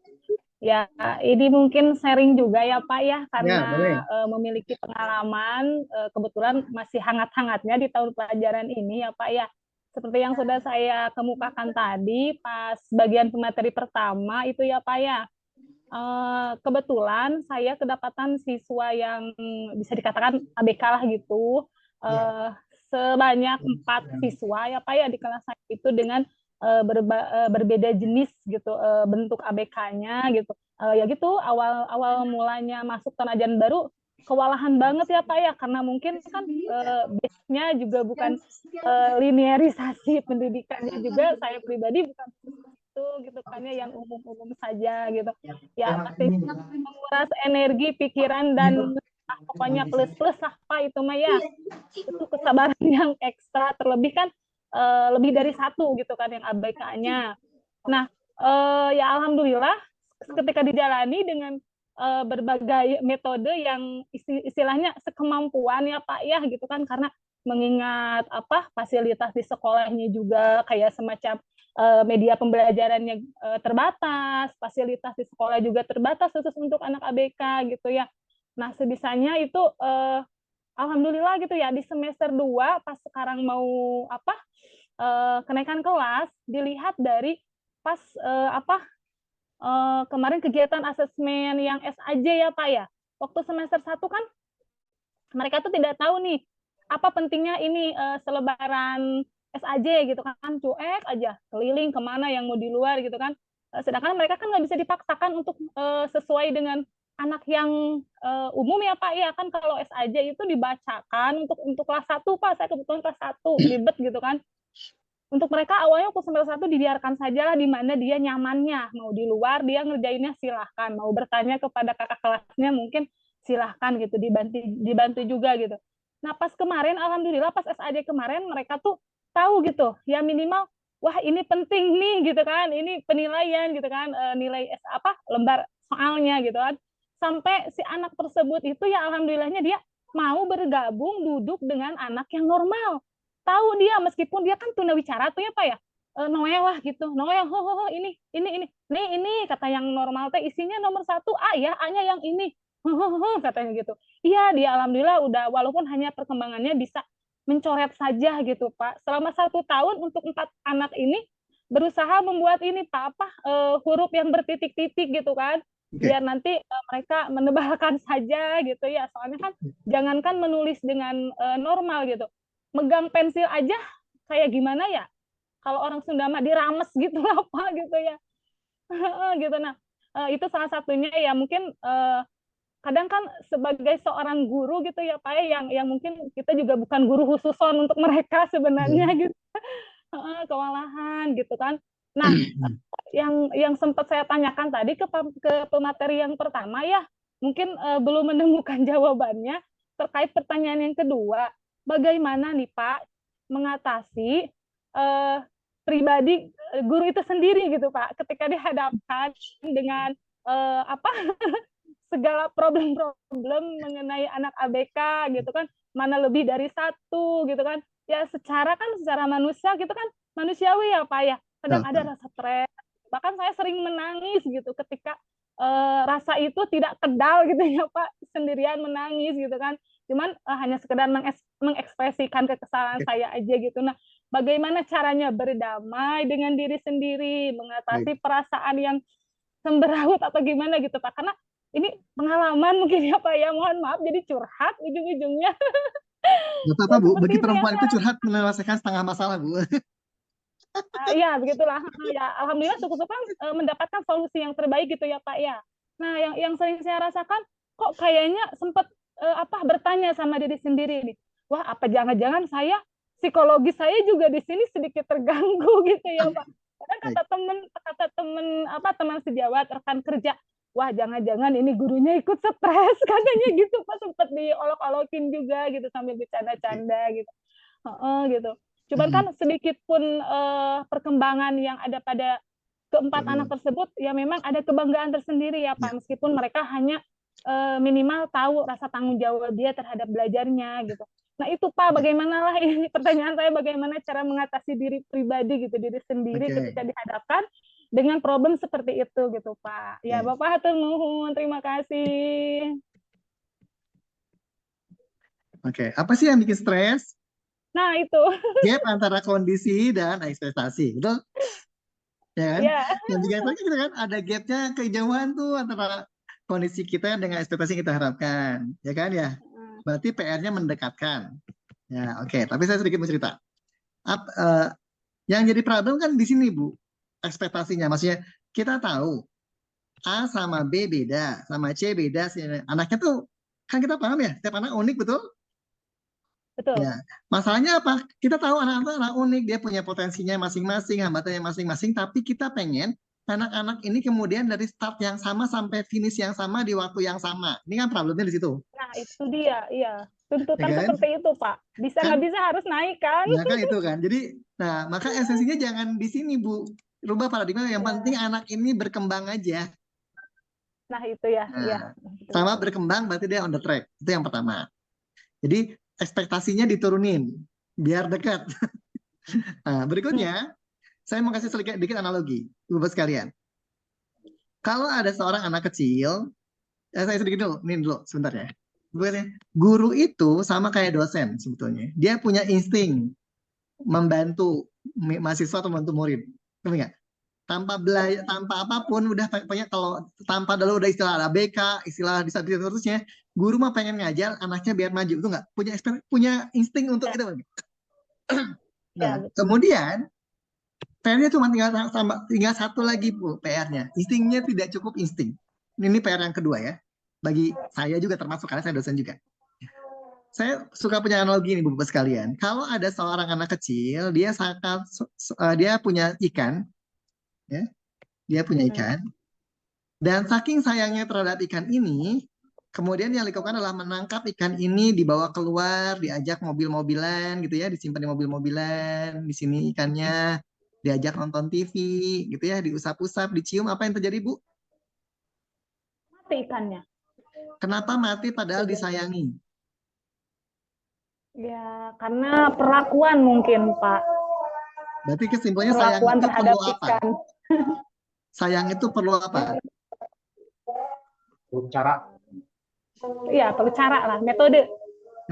Ya, ini mungkin sharing juga ya Pak ya, Ya, karena boleh. memiliki pengalaman, kebetulan masih hangat-hangatnya di tahun pelajaran ini ya Pak ya. Seperti yang sudah saya kemukakan tadi pas bagian pemateri pertama itu ya Pak ya. Kebetulan saya kedapatan siswa yang bisa dikatakan ABK lah gitu, sebanyak 4 siswa ya Pak ya di kelas saya itu dengan berbeda jenis gitu bentuk ABK-nya gitu. Ya gitu awal mulanya masuk Tonajan Baru kewalahan banget ya Pak ya, karena mungkin kan base-nya juga bukan linearisasi pendidikannya juga, saya pribadi bukan itu gitu kan ya, yang umum-umum saja gitu. Ya pasti menguras energi, pikiran, dan pokoknya plus-plus lah Pak itu mah ya. Itu kesabaran yang ekstra, terlebih kan lebih dari 1 gitu kan yang ABK-nya. Nah, ya alhamdulillah ketika dijalani dengan berbagai metode yang istilahnya sekemampuan ya Pak ya gitu kan, karena mengingat fasilitas di sekolahnya juga kayak semacam media pembelajarannya terbatas, fasilitas di sekolah juga terbatas khusus untuk anak ABK gitu ya. Nah, sebisanya itu alhamdulillah gitu ya, di semester 2 pas sekarang mau kenaikan kelas, dilihat dari pas kemarin kegiatan asesmen yang SAJ ya Pak ya. Waktu semester 1 kan mereka tuh tidak tahu nih apa pentingnya ini selebaran SAJ gitu kan, cuek aja keliling kemana yang mau di luar gitu kan. Sedangkan mereka kan nggak bisa dipaksakan untuk sesuai dengan anak yang umum ya Pak ya, kan kalau SAJ itu dibacakan untuk kelas 1 Pak, saya kebetulan kelas 1 ribet gitu kan. Untuk mereka awalnya waktu semester 1 dibiarkan sajalah di mana dia nyamannya, mau di luar dia ngerjainnya silahkan, mau bertanya kepada kakak kelasnya mungkin silahkan gitu, dibantu juga gitu. Nah pas kemarin alhamdulillah pas SAJ kemarin mereka tuh tahu gitu ya, minimal wah ini penting nih gitu kan, ini penilaian gitu kan, nilai lembar soalnya gitu kan, sampai si anak tersebut itu ya alhamdulillahnya dia mau bergabung duduk dengan anak yang normal. Tahu dia meskipun dia kan tunawicara tuh ya Pak ya, Noel lah gitu, Noel ini kata yang normal teh isinya nomor 1 A ya, A-nya yang ini katanya gitu. Iya dia alhamdulillah udah, walaupun hanya perkembangannya bisa mencoret saja gitu Pak. Selama 1 tahun untuk 4 anak ini berusaha membuat ini Pak huruf yang bertitik-titik gitu kan, Oke. biar nanti mereka menebalkan saja gitu ya. Soalnya kan jangankan menulis dengan normal gitu, megang pensil aja kayak gimana ya? Kalau orang Sunda mah dirames gitu lah Pak gitu ya. Gitu. Nah, itu salah satunya ya mungkin kadang kan sebagai seorang guru gitu ya Pak ya, yang mungkin kita juga bukan guru khususon untuk mereka sebenarnya gitu. Kewalahan gitu kan. Nah, yang sempat saya tanyakan tadi ke pemateri yang pertama ya, mungkin belum menemukan jawabannya terkait pertanyaan yang kedua, bagaimana nih Pak mengatasi pribadi guru itu sendiri gitu Pak, ketika dihadapkan dengan segala problem-problem mengenai anak ABK gitu kan, mana lebih dari satu gitu kan. Ya secara manusia gitu kan, manusiawi ya Pak ya, kadang ada rasa stres, bahkan saya sering menangis gitu ketika rasa itu tidak kedal gitu ya Pak, sendirian menangis gitu kan, cuman hanya sekedar mengekspresikan kekesalan saya aja gitu. Nah, bagaimana caranya berdamai dengan diri sendiri, mengatasi perasaan yang semberawut atau gimana gitu Pak, karena ini pengalaman mungkin ya Pak ya, mohon maaf jadi curhat ujung-ujungnya. Nggak apa-apa Bu, bagi Seperti itu ya perempuan Pak. itu curhat menyelesaikan setengah masalah Bu. Iya begitulah ya, alhamdulillah syukur-syukur mendapatkan solusi yang terbaik gitu ya Pak ya. Nah, yang sering saya rasakan kok kayaknya sempat bertanya sama diri sendiri nih, wah apa jangan-jangan psikologi saya juga di sini sedikit terganggu gitu ya Pak. Kadang kata teman sejawat, rekan kerja, wah jangan-jangan ini gurunya ikut stres katanya gitu Pak, sempat diolok-olokin juga gitu sambil bercanda-canda gitu. Gitu. Cuman kan sedikit pun perkembangan yang ada pada keempat anak tersebut ya memang ada kebanggaan tersendiri ya Pak, meskipun mereka hanya minimal tahu rasa tanggung jawab dia terhadap belajarnya gitu. Nah itu Pak, bagaimana lah ini pertanyaan saya, bagaimana cara mengatasi diri pribadi gitu, diri sendiri ketika dihadapkan dengan problem seperti itu gitu Pak. Ya Bapak hatur nuhun, terima kasih. Oke, apa sih yang bikin stres? Nah itu. Gap antara kondisi dan ekspektasi, betul? Ya kan? Yang bikin stres gitu kan, ada gapnya kejauhan tuh antara kondisi kita dengan ekspektasi yang kita harapkan, ya kan ya? Berarti PR-nya mendekatkan. Ya, oke. Tapi saya sedikit mau cerita. Yang jadi problem kan di sini Bu, ekspektasinya. Maksudnya kita tahu A sama B beda, sama C beda. Anaknya tuh kan kita paham ya, setiap anak unik, betul? Betul. Ya, masalahnya apa? Kita tahu anak-anak unik, dia punya potensinya masing-masing, hambatannya masing-masing, tapi kita pengen anak-anak ini kemudian dari start yang sama sampai finish yang sama di waktu yang sama. Ini kan problemnya di situ. Nah, itu dia, iya. Tuntutan Ya kan? seperti itu, Pak. Bisa nggak bisa harus naik kan? Ya kan itu kan. Jadi, nah maka esensinya jangan di sini Bu. Rubah paradigma, yang penting anak ini berkembang aja. Nah, itu ya. Nah, ya. sama berkembang berarti dia on the track. Itu yang pertama. Jadi ekspektasinya diturunin biar dekat. Nah, berikutnya saya mau kasih sedikit analogi, Bapak sekalian. Kalau ada seorang anak kecil, saya sedikit dulu, ini dulu sebentar ya. Guru itu sama kayak dosen sebetulnya. Dia punya insting membantu mahasiswa atau membantu murid. Ngerti nggak? Tanpa belajar, tanpa apapun, udah pokoknya kalau tanpa dulu udah istilah ABK, istilah disabilitas terusnya, guru mah pengen ngajar anaknya biar maju, itu nggak? Punya insting untuk itu. Nah, kemudian PR-nya cuma tinggal satu lagi Bu, PR-nya. Instingnya tidak cukup insting. Ini PR yang kedua ya. Bagi saya juga termasuk, karena saya dosen juga. Saya suka punya analogi nih Bapak sekalian. Kalau ada seorang anak kecil, dia punya ikan, ya, dia punya ikan, dan saking sayangnya terhadap ikan ini, kemudian yang dilakukan adalah menangkap ikan ini, dibawa keluar, diajak mobil-mobilan gitu ya, disimpan di mobil-mobilan, di sini ikannya, diajak nonton TV gitu ya, diusap-usap, dicium, apa yang terjadi Bu? Mati ikannya. Kenapa mati padahal disayangi? Ya, karena perlakuan mungkin Pak. Berarti kesimpulannya sayang Perlakuan itu terhadap perlu apa? ikan. Sayang itu perlu apa? Perlu cara. Iya, perlu cara lah, metode.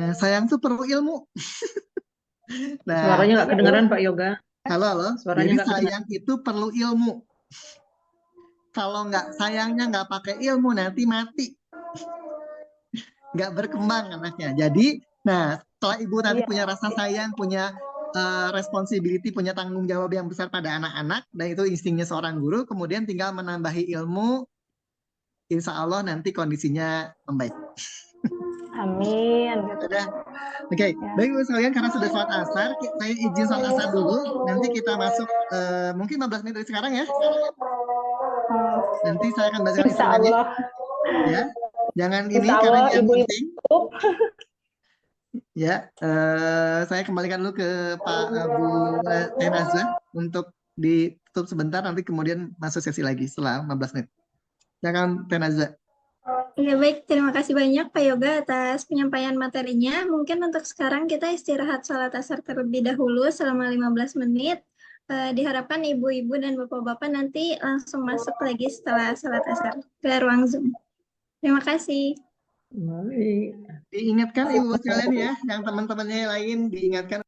Nah, sayang itu perlu ilmu. Nah, Suaranya nggak kedengaran Pak Yoga. halo. Suaranya Jadi nggak kedengaran. sayang itu perlu ilmu. Kalau nggak sayangnya nggak pakai ilmu nanti mati. Nggak berkembang anaknya. Jadi, nah setelah ibu nanti Iya. punya rasa sayang, punya responsibility, punya tanggung jawab yang besar pada anak-anak, dan itu instingnya seorang guru, kemudian tinggal menambahi ilmu, insya Allah nanti kondisinya membaik. Amin. Gitu. Udah. Oke, baik Ibu sekalian, karena sudah sholat asar, saya izin sholat asar dulu. Nanti kita masuk mungkin 15 menit dari sekarang ya. Nanti saya akan bacakan Insya instrumennya. Allah. Ya, jangan ini Insya karena Allah ini yang ibu-ibu. penting. Ya, saya kembalikan dulu ke Pak Bu Tenazwa untuk ditutup sebentar, nanti kemudian masuk sesi lagi setelah 15 menit. Silakan Tenazwa. Ya baik, terima kasih banyak Pak Yoga atas penyampaian materinya. Mungkin untuk sekarang kita istirahat salat asar terlebih dahulu selama 15 menit. Diharapkan ibu-ibu dan bapak-bapak nanti langsung masuk lagi setelah salat asar ke ruang Zoom. Terima kasih. Diingatkan Ibu sekalian ya, yang teman-temannya lain diingatkan.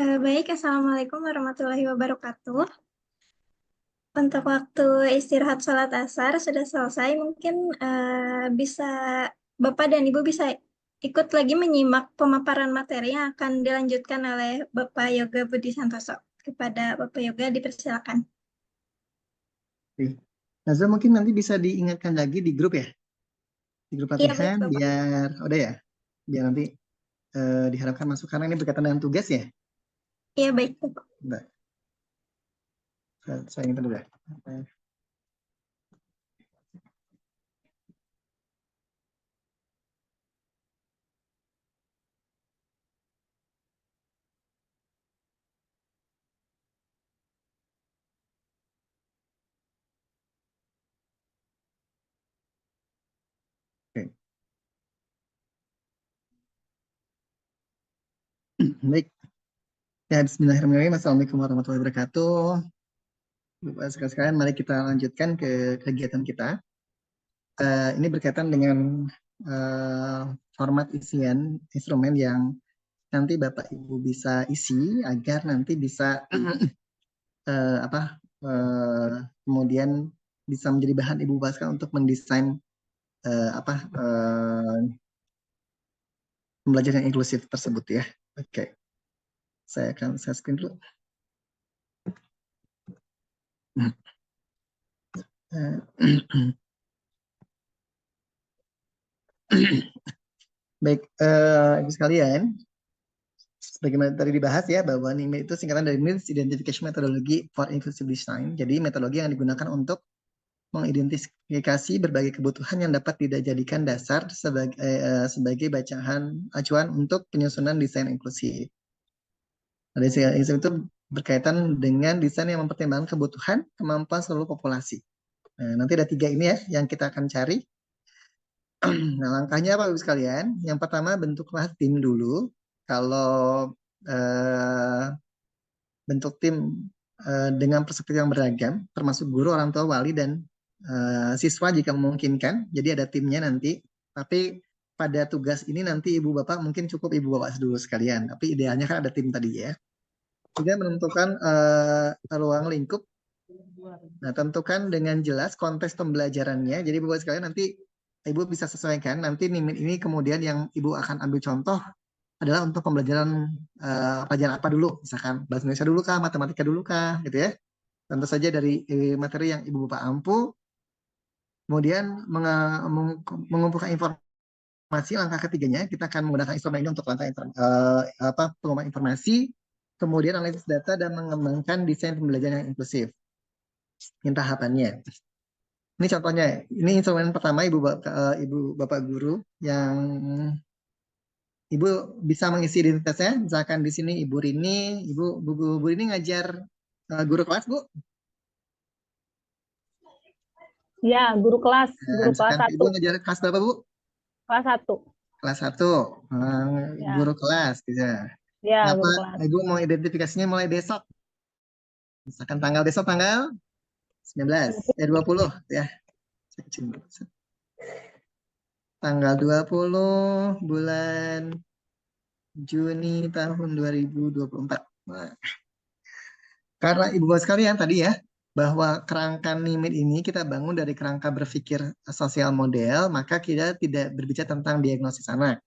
Baik, Assalamualaikum warahmatullahi wabarakatuh. Untuk waktu istirahat sholat asar sudah selesai, mungkin bisa Bapak dan Ibu bisa ikut lagi menyimak pemaparan materi yang akan dilanjutkan oleh Bapak Yoga Budi Santoso. Kepada Bapak Yoga dipersilakan. Nazwa mungkin nanti bisa diingatkan lagi di grup ya, di grup Iya, baik, latihan, Bapak. biar udah ya, biar nanti diharapkan masuk karena ini berkaitan dengan tugas ya. Iya, baik, Bapak. Bentar. Saya ingat dulu ya. Oke. Baik. Ya, bismillahirrahmanirrahim. Assalamualaikum warahmatullahi wabarakatuh. Bapak sekalian, mari kita lanjutkan ke kegiatan kita. Ini berkaitan dengan format isian instrumen yang nanti Bapak Ibu bisa isi agar nanti bisa kemudian bisa menjadi bahan Ibu Pascal untuk mendesain pembelajaran inklusif tersebut ya. Oke. Saya akan share screen dulu. Baik, Ibu sekalian, sebagaimana tadi dibahas ya, bahwa NIME itu singkatan dari Needs Identification Methodology for Inclusive Design. Jadi metodologi yang digunakan untuk mengidentifikasi berbagai kebutuhan yang dapat dijadikan dasar sebagai bacaan acuan untuk penyusunan desain inklusif. Nah, desain inklusif itu berkaitan dengan desain yang mempertimbangkan kebutuhan, kemampuan seluruh populasi. Nah, nanti ada 3 ini ya yang kita akan cari. Nah, langkahnya apa Ibu sekalian? Yang pertama bentuklah tim dulu. Kalau eh, bentuk tim dengan perspektif yang beragam, termasuk guru, orang tua, wali, dan siswa jika memungkinkan. Jadi ada timnya nanti. Tapi pada tugas ini nanti ibu bapak mungkin cukup ibu bapak dulu sekalian. Tapi idealnya kan ada tim tadi ya. Juga menentukan ruang lingkup. Nah, tentukan dengan jelas konteks pembelajarannya. Jadi ibu bapak sekalian nanti ibu bisa sesuaikan. Nanti NIMIT ini kemudian yang ibu akan ambil contoh adalah untuk pembelajaran pelajaran apa dulu, misalkan bahasa Indonesia dulu kah, matematika dulu kah, gitu ya. Tentu saja dari materi yang ibu bapak ampu, kemudian mengumpulkan informasi. Langkah ketiganya kita akan menggunakan instrumen ini untuk langkah pengumpulan informasi, kemudian analisis data dan mengembangkan desain pembelajaran yang inklusif. Ini tahapannya. Ini contohnya, ini instrumen pertama ibu bapak guru yang Ibu bisa mengisi identitasnya, misalkan di sini Ibu Rini, Bu Rini ngajar guru kelas, Bu. Ya, guru kelas Nah, misalkan 1. Ibu ngajar kelas berapa, Bu? Kelas 1. Kelas 1, Ya. guru kelas, bisa. Ya, Apa guru kelas. Ibu mau identifikasinya mulai besok? Misalkan tanggal besok tanggal 19, 20 ya. Tanggal 20 bulan Juni tahun 2024. Nah, karena ibu bapak sekalian tadi ya, bahwa kerangka NIMIT ini kita bangun dari kerangka berpikir sosial model, maka kita tidak berbicara tentang diagnosis anak.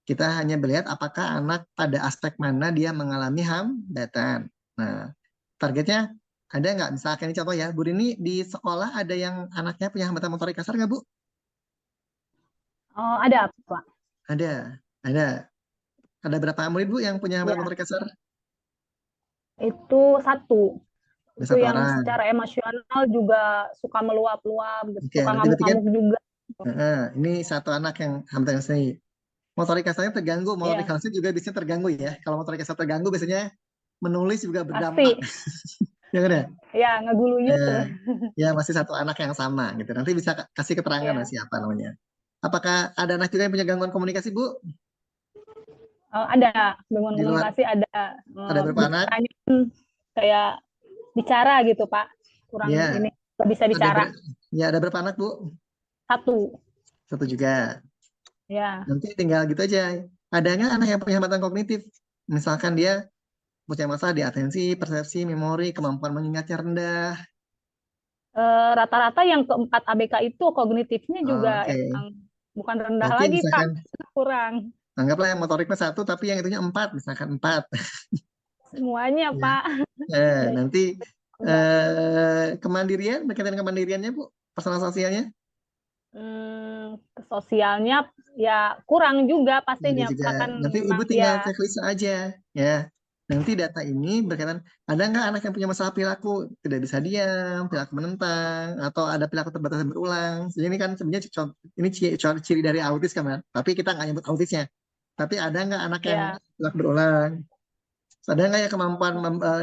Kita hanya melihat apakah anak pada aspek mana dia mengalami hambatan. Nah, targetnya ada nggak? Misalkan ini contoh ya, Bu Rini di sekolah ada yang anaknya punya hambatan motorik kasar nggak, Bu? Oh, ada, Pak. Ada. Ada berapa murid, Bu, yang punya hambatan Ya. motorik kasar? Itu 1. Ada Itu 1 yang orang. secara emosional juga suka meluap-luap, Oke, suka nanti berarti kan ngamuk-ngamuk juga. ini 1 anak yang hambatan seni. Motorik kasarnya terganggu, motorik Ya. halusnya juga biasanya terganggu ya. Kalau motorik kasar terganggu biasanya menulis juga Pasti. berdampak. Ya kan ya? Ya, ngeguluyut. Ya masih 1 anak yang sama gitu. Nanti bisa kasih keterangan Ya. siapa namanya. Apakah ada anak juga yang punya gangguan komunikasi, Bu? Ada gangguan Di luar komunikasi, ada. ada berapa anak? Bicaranya kayak bicara gitu, Pak. Kurang Ya. ini nggak bisa bicara. Ada berapa anak, Bu? 1. 1 juga. Ya. Nanti tinggal gitu aja. Ada nggak anak yang punya hambatan kognitif? Misalkan dia punya masalah di atensi, persepsi, memori, kemampuan mengingatnya rendah. Rata-rata yang keempat ABK itu kognitifnya juga Oke. bukan rendah Berarti lagi, misalkan, Pak. Kurang. Anggaplah yang motoriknya 1, tapi yang itunya 4, misalkan 4. Semuanya, Ya. Pak. Nanti kemandirian, berkaitan kemandiriannya, Bu, personal sosialnya? Sosialnya ya kurang juga pastinya, Ada juga. Pak, kan Nanti memang Ibu tinggal ya. checklist aja, ya. Nanti data ini berkaitan, ada nggak anak yang punya masalah perilaku, tidak bisa diam, perilaku menentang, atau ada perilaku terbatas dan berulang. Jadi ini kan sebenarnya ini ciri dari autis kan, tapi kita nggak nyebut autisnya. Tapi ada nggak anak yang Ya. perilaku berulang? Ada nggak ya kemampuan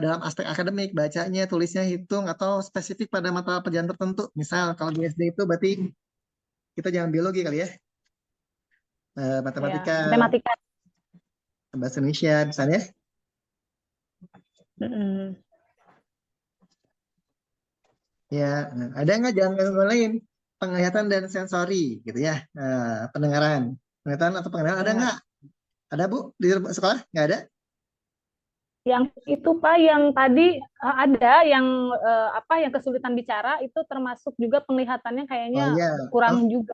dalam aspek akademik, bacanya, tulisnya, hitung, atau spesifik pada mata pelajaran tertentu? Misal kalau di SD itu berarti kita jangan biologi kali ya, matematika, Ya, matematika. bahasa Indonesia misalnya. Ya, ada nggak gangguan lain? Penglihatan dan sensori, gitu ya. Pendengaran, penglihatan atau pendengaran ada nggak? Ada, Bu, di sekolah? Nggak ada? Yang itu, Pak, yang tadi ada yang yang kesulitan bicara itu termasuk juga penglihatannya kayaknya iya. kurang juga.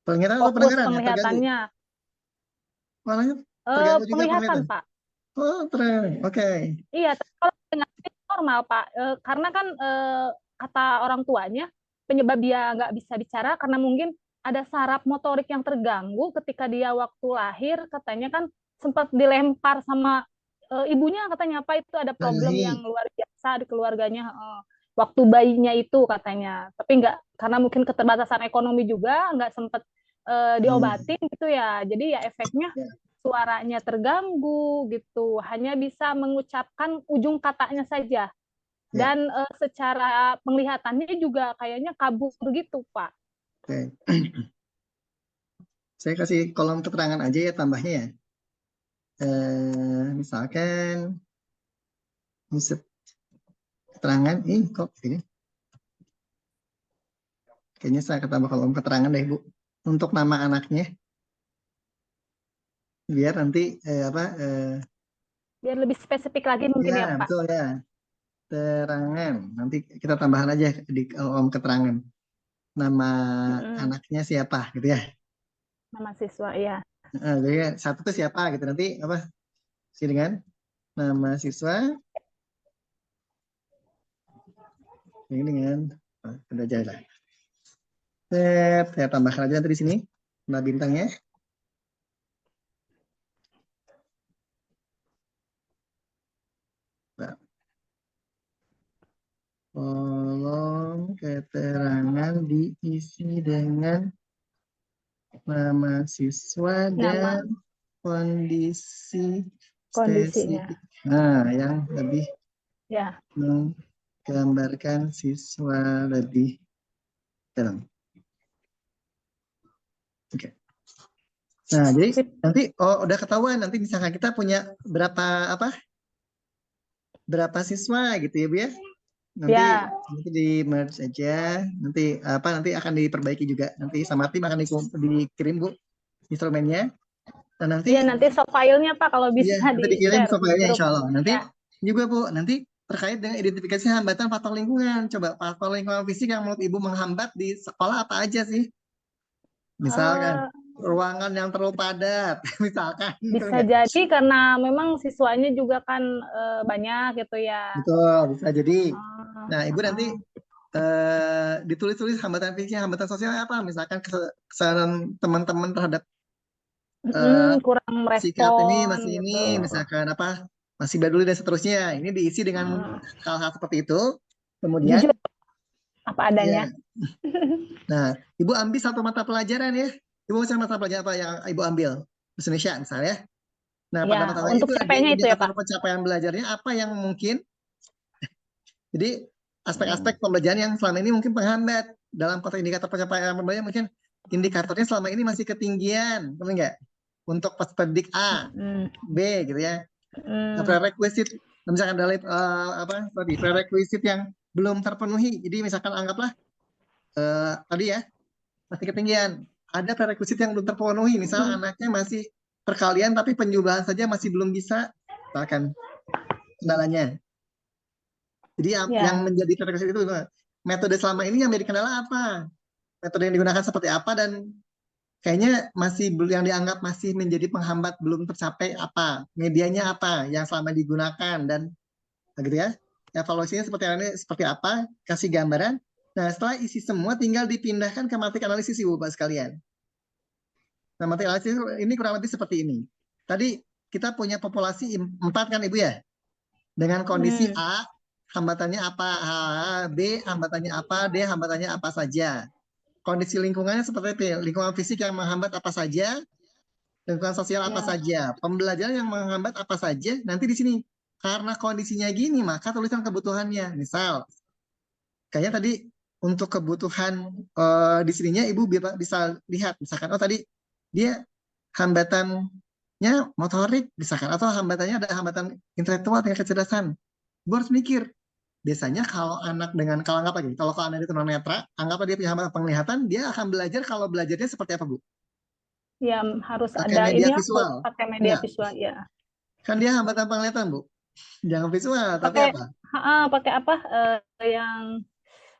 Penglihatan atau Fokus pendengaran? penglihatannya. Malah terganggu juga Penglihatan, penglihatan. Pak. Oh, terang. Oke. Iya, tapi kalau penglihatan normal, Pak. Karena kan kata orang tuanya penyebab dia nggak bisa bicara karena mungkin ada saraf motorik yang terganggu ketika dia waktu lahir, katanya kan sempat dilempar sama ibunya, katanya apa itu ada problem yang luar biasa di keluarganya waktu bayinya itu katanya. Tapi nggak, karena mungkin keterbatasan ekonomi juga nggak sempat diobatin gitu ya. Jadi ya efeknya suaranya terganggu gitu, hanya bisa mengucapkan ujung katanya saja. Dan secara penglihatannya juga kayaknya kabur gitu, Pak. Oke. Saya kasih kolom keterangan aja ya tambahnya ya. Misalkan insert keterangan, kok ini? Kayaknya saya tambah kolom keterangan deh Bu. Untuk nama anaknya, biar nanti Biar lebih spesifik lagi mungkin ya, Pak. betul ya. Keterangan, nanti kita tambahan aja di kolom keterangan. Nama anaknya siapa gitu ya. Nama siswa, ya. Jadi satu itu siapa gitu, nanti isi dengan nama siswa ini dengan udah aja lah. Saya tambahkan aja nanti di sini nama bintangnya. Nah. Kolom keterangan diisi dengan nama siswa dan kondisi Kondisinya. spesifik. Nah, yang lebih Ya. menggambarkan siswa lebih dalam. Oke. Nah, jadi nanti udah ketahuan nanti misalkan kita punya berapa siswa gitu ya Bu ya. Nanti di merge aja, nanti akan diperbaiki juga. Nanti sama tim akan dikirim Bu instrumennya. Nah, nanti nanti file-nya Pak kalau bisa nanti dikirim file-nya insya Allah. Nanti ya. juga Bu, nanti terkait dengan identifikasi hambatan faktor lingkungan. Coba faktor lingkungan fisik yang menurut Ibu menghambat di sekolah apa aja sih? Misalkan ruangan yang terlalu padat, misalkan. Bisa jadi karena memang siswanya juga kan banyak gitu ya. Betul, bisa jadi. Nah, Ibu nanti ditulis-tulis hambatan fisiknya, hambatan sosialnya apa? Misalkan kesalahan teman-teman terhadap kurang merespon. Sikap ini masih ini, misalkan masih baduli dan seterusnya. Ini diisi dengan hal-hal seperti itu. Kemudian jujur apa adanya. Nah, Ibu ambil satu mata pelajaran ya. Ibu misalnya mata pelajaran apa yang Ibu ambil? Bahasa Indonesia misalnya. Nah, pada mata pelajaran untuk CP-nya itu ya Pak. Pencapaian belajarnya apa yang mungkin? Jadi aspek-aspek pembelajaran yang selama ini mungkin penghambat dalam konteks indikator pencapaian pembelajaran, mungkin indikatornya selama ini masih ketinggian, benar nggak? Untuk pedik A, B gitu ya. Prerequisite, misalkan dari prerequisite yang belum terpenuhi. Jadi misalkan anggaplah tadi ya masih ketinggian. Ada prerequisite yang belum terpenuhi. Misal anaknya masih perkalian tapi penjumlahan saja masih belum bisa, misalkan kendalanya. Jadi yang menjadi prerequisite itu metode selama ini yang menjadi kendala apa? Metode yang digunakan seperti apa dan kayaknya masih yang dianggap masih menjadi penghambat belum tercapai apa? Medianya apa yang selama digunakan dan gitu ya. Evaluasinya seperti apa? Kasih gambaran. Nah, setelah isi semua tinggal dipindahkan ke matrik analisis Ibu Bapak sekalian. Nah, matrik analisis ini kurang lebih seperti ini. Tadi kita punya populasi 4 kan Ibu ya? Dengan kondisi A, hambatannya apa? B, hambatannya apa? D, hambatannya apa saja? Kondisi lingkungannya seperti itu. Lingkungan fisik yang menghambat apa saja? Lingkungan sosial apa saja? Pembelajaran yang menghambat apa saja? Nanti di sini. Karena kondisinya gini, maka tulisan kebutuhannya. Misal, kayaknya tadi untuk kebutuhan di sininya Ibu bisa lihat. Misalkan, tadi dia hambatannya motorik, misalkan. Atau hambatannya ada hambatan intelektual, tingkat kecerdasan. Ibu harus mikir. Biasanya kalau anak dengan, kalau anggap lagi, kalau anak itu tunanetra, anggap dia punya hambatan penglihatan, dia akan belajar kalau belajarnya seperti apa, Bu? Ya, harus pakai ada media ini visual. pakai media visual, ya. Kan dia hambatan penglihatan, Bu. Jangan visual, tapi apa? Pakai apa? Yang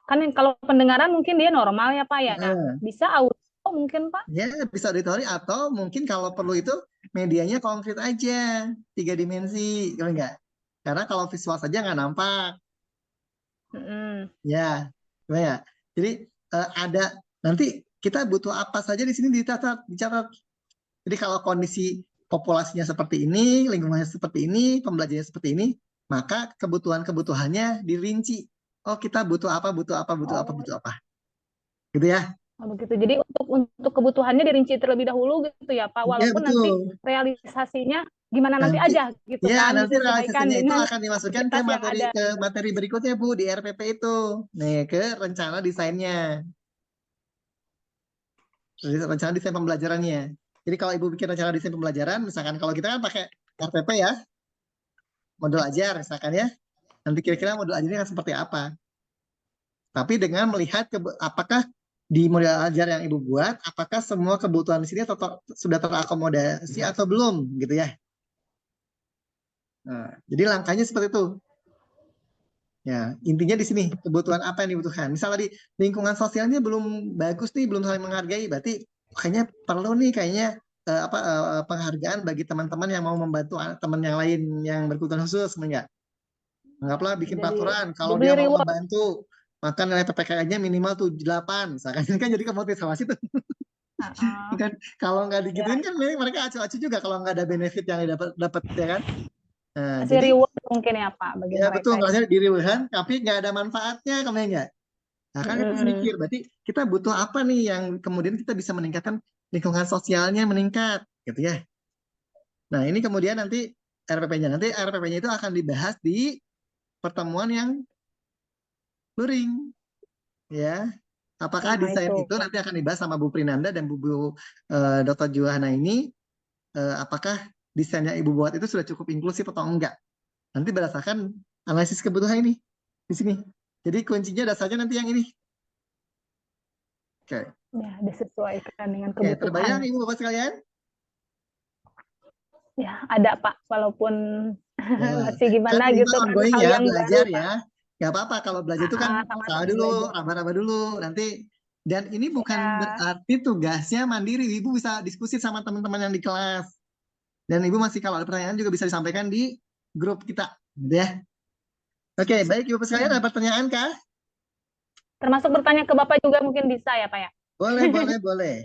kan kalau pendengaran mungkin dia normal ya, Pak ya. Bisa audio mungkin, Pak? Ya, bisa auditori atau mungkin kalau perlu itu medianya konkret aja, 3 dimensi, kalau enggak. Karena kalau visual saja nggak nampak. Ya, ya. Jadi ada nanti kita butuh apa saja di sini dicatat. Jadi kalau kondisi populasinya seperti ini, lingkungannya seperti ini, pembelajarannya seperti ini, maka kebutuhannya dirinci. Oh, kita butuh apa, butuh apa. Gitu ya. Begitu. Jadi untuk kebutuhannya dirinci terlebih dahulu gitu ya, Pak. Walaupun nanti realisasinya gimana nanti aja gitu ya, kan. Nanti realisasinya itu akan dimasukkan ke materi berikutnya, Bu, di RPP itu. Nih, ke rencana desainnya. rencana desain pembelajarannya. Jadi kalau Ibu bikin rencana desain pembelajaran, misalkan kalau kita kan pakai RPP ya, modul ajar misalkan ya, nanti kira-kira modul ajarnya akan seperti apa. Tapi dengan melihat apakah di model ajar yang Ibu buat, apakah semua kebutuhan di sini sudah terakomodasi atau belum, gitu ya. Nah, jadi langkahnya seperti itu. Ya, intinya di sini kebutuhan apa yang dibutuhkan. Misalnya di lingkungan sosialnya belum bagus nih, belum saling menghargai, berarti kayaknya perlu nih penghargaan bagi teman-teman yang mau membantu teman yang lain yang berkebutuhan khusus, enggak? Anggaplah bikin Jadi peraturan kalau diberi dia mau reward. membantu maka nilai PPKN-nya minimal 8, misalkan kan jadi kemotivasi tuh. Heeh. Kan kalau nggak Ya, digituin kan mereka acu-acu juga kalau nggak ada benefit yang dapat ya kan. Nah, kasih jadi reward mungkin ya Pak bagi ya mereka betul, ya. ngerasa diriwehan tapi nggak ada manfaatnya kemudian enggak. Nah, kan kita harus Mm. mikir, berarti kita butuh apa nih yang kemudian kita bisa meningkatkan lingkungan sosialnya meningkat, gitu ya. Nah, ini kemudian nanti RPP-nya itu akan dibahas di pertemuan yang luring, ya. Apakah Nah desain itu. itu nanti akan dibahas sama Bu Prinanda dan Bu Dr. Juwana ini, apakah desain yang Ibu buat itu sudah cukup inklusif atau enggak? Nanti berdasarkan analisis kebutuhan ini di sini. Jadi kuncinya dasarnya nanti yang ini. Oke. Ya, disesuaikan dengan Oke, terbayang kebutuhan. Ibu Bapak sekalian? Ya, ada Pak, walaupun Ya, masih kan gimana ini gitu mah kan ongoing hal ya, yang belajar baru Pak. ya. Gak apa-apa kalau belajar itu kan salah Sama-sama dulu, belajar. raba-raba dulu. Nanti dan ini bukan Ya, berarti tugasnya mandiri. Ibu bisa diskusi sama teman-teman yang di kelas. Dan Ibu masih kalau ada pertanyaan juga bisa disampaikan di grup kita. Ya. Oke, baik Ibu sekalian, ada pertanyaan kah? termasuk bertanya ke Bapak juga mungkin bisa ya Pak ya? Boleh, boleh, boleh.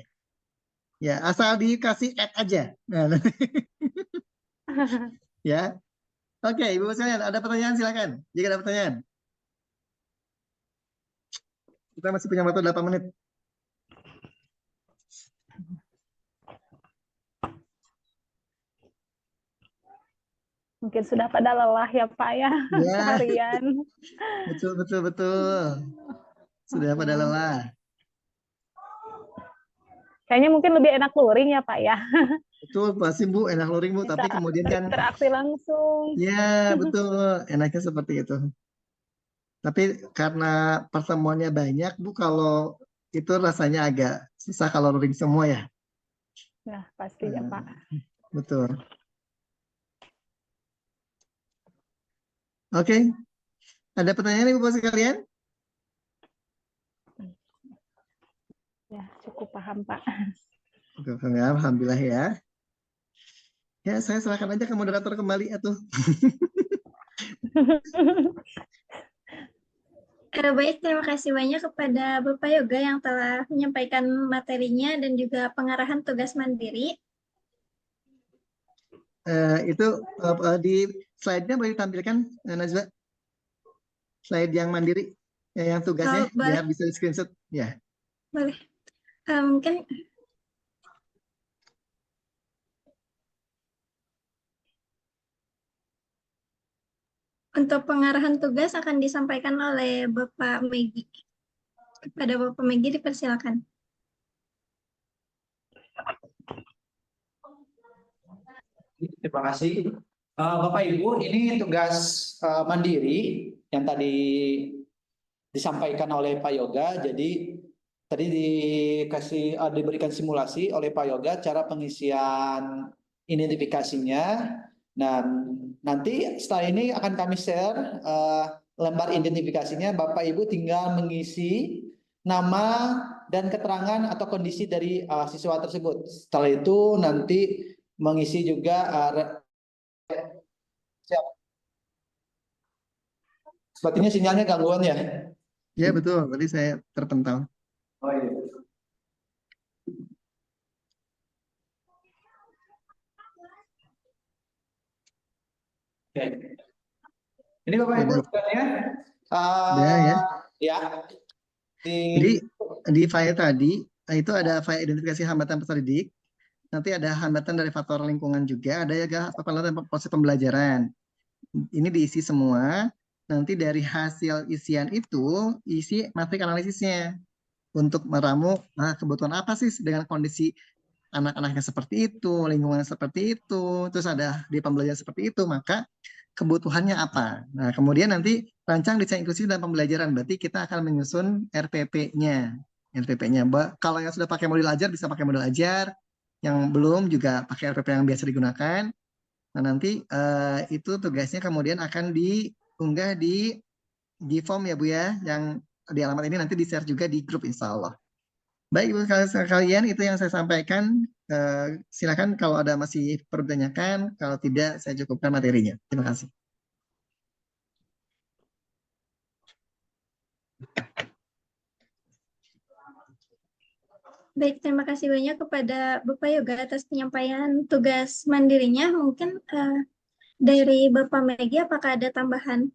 Ya, asal dikasih add aja. Nah, ya. Oke, Ibu sekalian, ada pertanyaan silakan. Jika ada pertanyaan. Kita masih punya waktu 8 menit. Mungkin sudah pada lelah ya Pak ya, Ya, seharian. betul, betul, betul. Sudah pada lelah. Kayaknya mungkin lebih enak luring ya Pak ya. Betul, pasti Bu, enak luring Bu. Bisa Tapi kemudian kan, berinteraksi langsung. ya betul, enaknya seperti itu. Tapi karena pertemuannya banyak Bu, kalau itu rasanya agak susah kalau luring semua ya. Nah, pasti ya Pak. Betul. Oke, ada pertanyaan Ibu Bapak sekalian? Ya, cukup paham Pak. Alhamdulillah ya. Ya, saya serahkan aja ke moderator kembali atuh. Baik, terima kasih banyak kepada Bapak Yoga yang telah menyampaikan materinya dan juga pengarahan tugas mandiri. Itu di slide-nya boleh ditampilkan, Najwa? Slide yang mandiri, yang tugasnya, boleh. biar bisa di screenshot. Ya. Boleh. Mungkin untuk pengarahan tugas akan disampaikan oleh Bapak Megi. Kepada Bapak Megi dipersilakan. Terima kasih. Bapak Ibu, ini tugas mandiri yang tadi disampaikan oleh Pak Yoga. Jadi tadi diberikan simulasi oleh Pak Yoga cara pengisian identifikasinya. Nah, nanti setelah ini akan kami share lembar identifikasinya. Bapak Ibu tinggal mengisi nama dan keterangan atau kondisi dari siswa tersebut. Setelah itu nanti mengisi juga sepertinya sinyalnya gangguan ya? Ya betul, tadi saya terpental. Oh iya. Oke. Ini Bapak Ibu tugasnya. Ya. Ya. Jadi di file tadi itu ada file identifikasi hambatan peserta didik. Nanti ada hambatan dari faktor lingkungan juga, ada juga hambatan proses pembelajaran. Ini diisi semua. Nanti dari hasil isian itu isi matrik analisisnya. untuk meramu kebutuhan apa sih dengan kondisi anak-anaknya seperti itu, lingkungan seperti itu, terus ada di pembelajaran seperti itu, maka kebutuhannya apa. Nah, kemudian nanti rancang desain inklusif dan pembelajaran, berarti kita akan menyusun RPP-nya. Kalau yang sudah pakai modul ajar bisa pakai modul ajar, yang belum juga pakai RPP yang biasa digunakan. Nah, nanti itu tugasnya kemudian akan diunggah di form ya Bu ya, yang di alamat ini nanti di-share juga di grup insya Allah. Baik Ibu sekalian, itu yang saya sampaikan. Silakan kalau ada masih perlu ditanyakan, kalau tidak saya cukupkan materinya. Terima kasih. Baik, terima kasih banyak kepada Bapak Yoga atas penyampaian tugas mandirinya. Mungkin dari Bapak Megi, apakah ada tambahan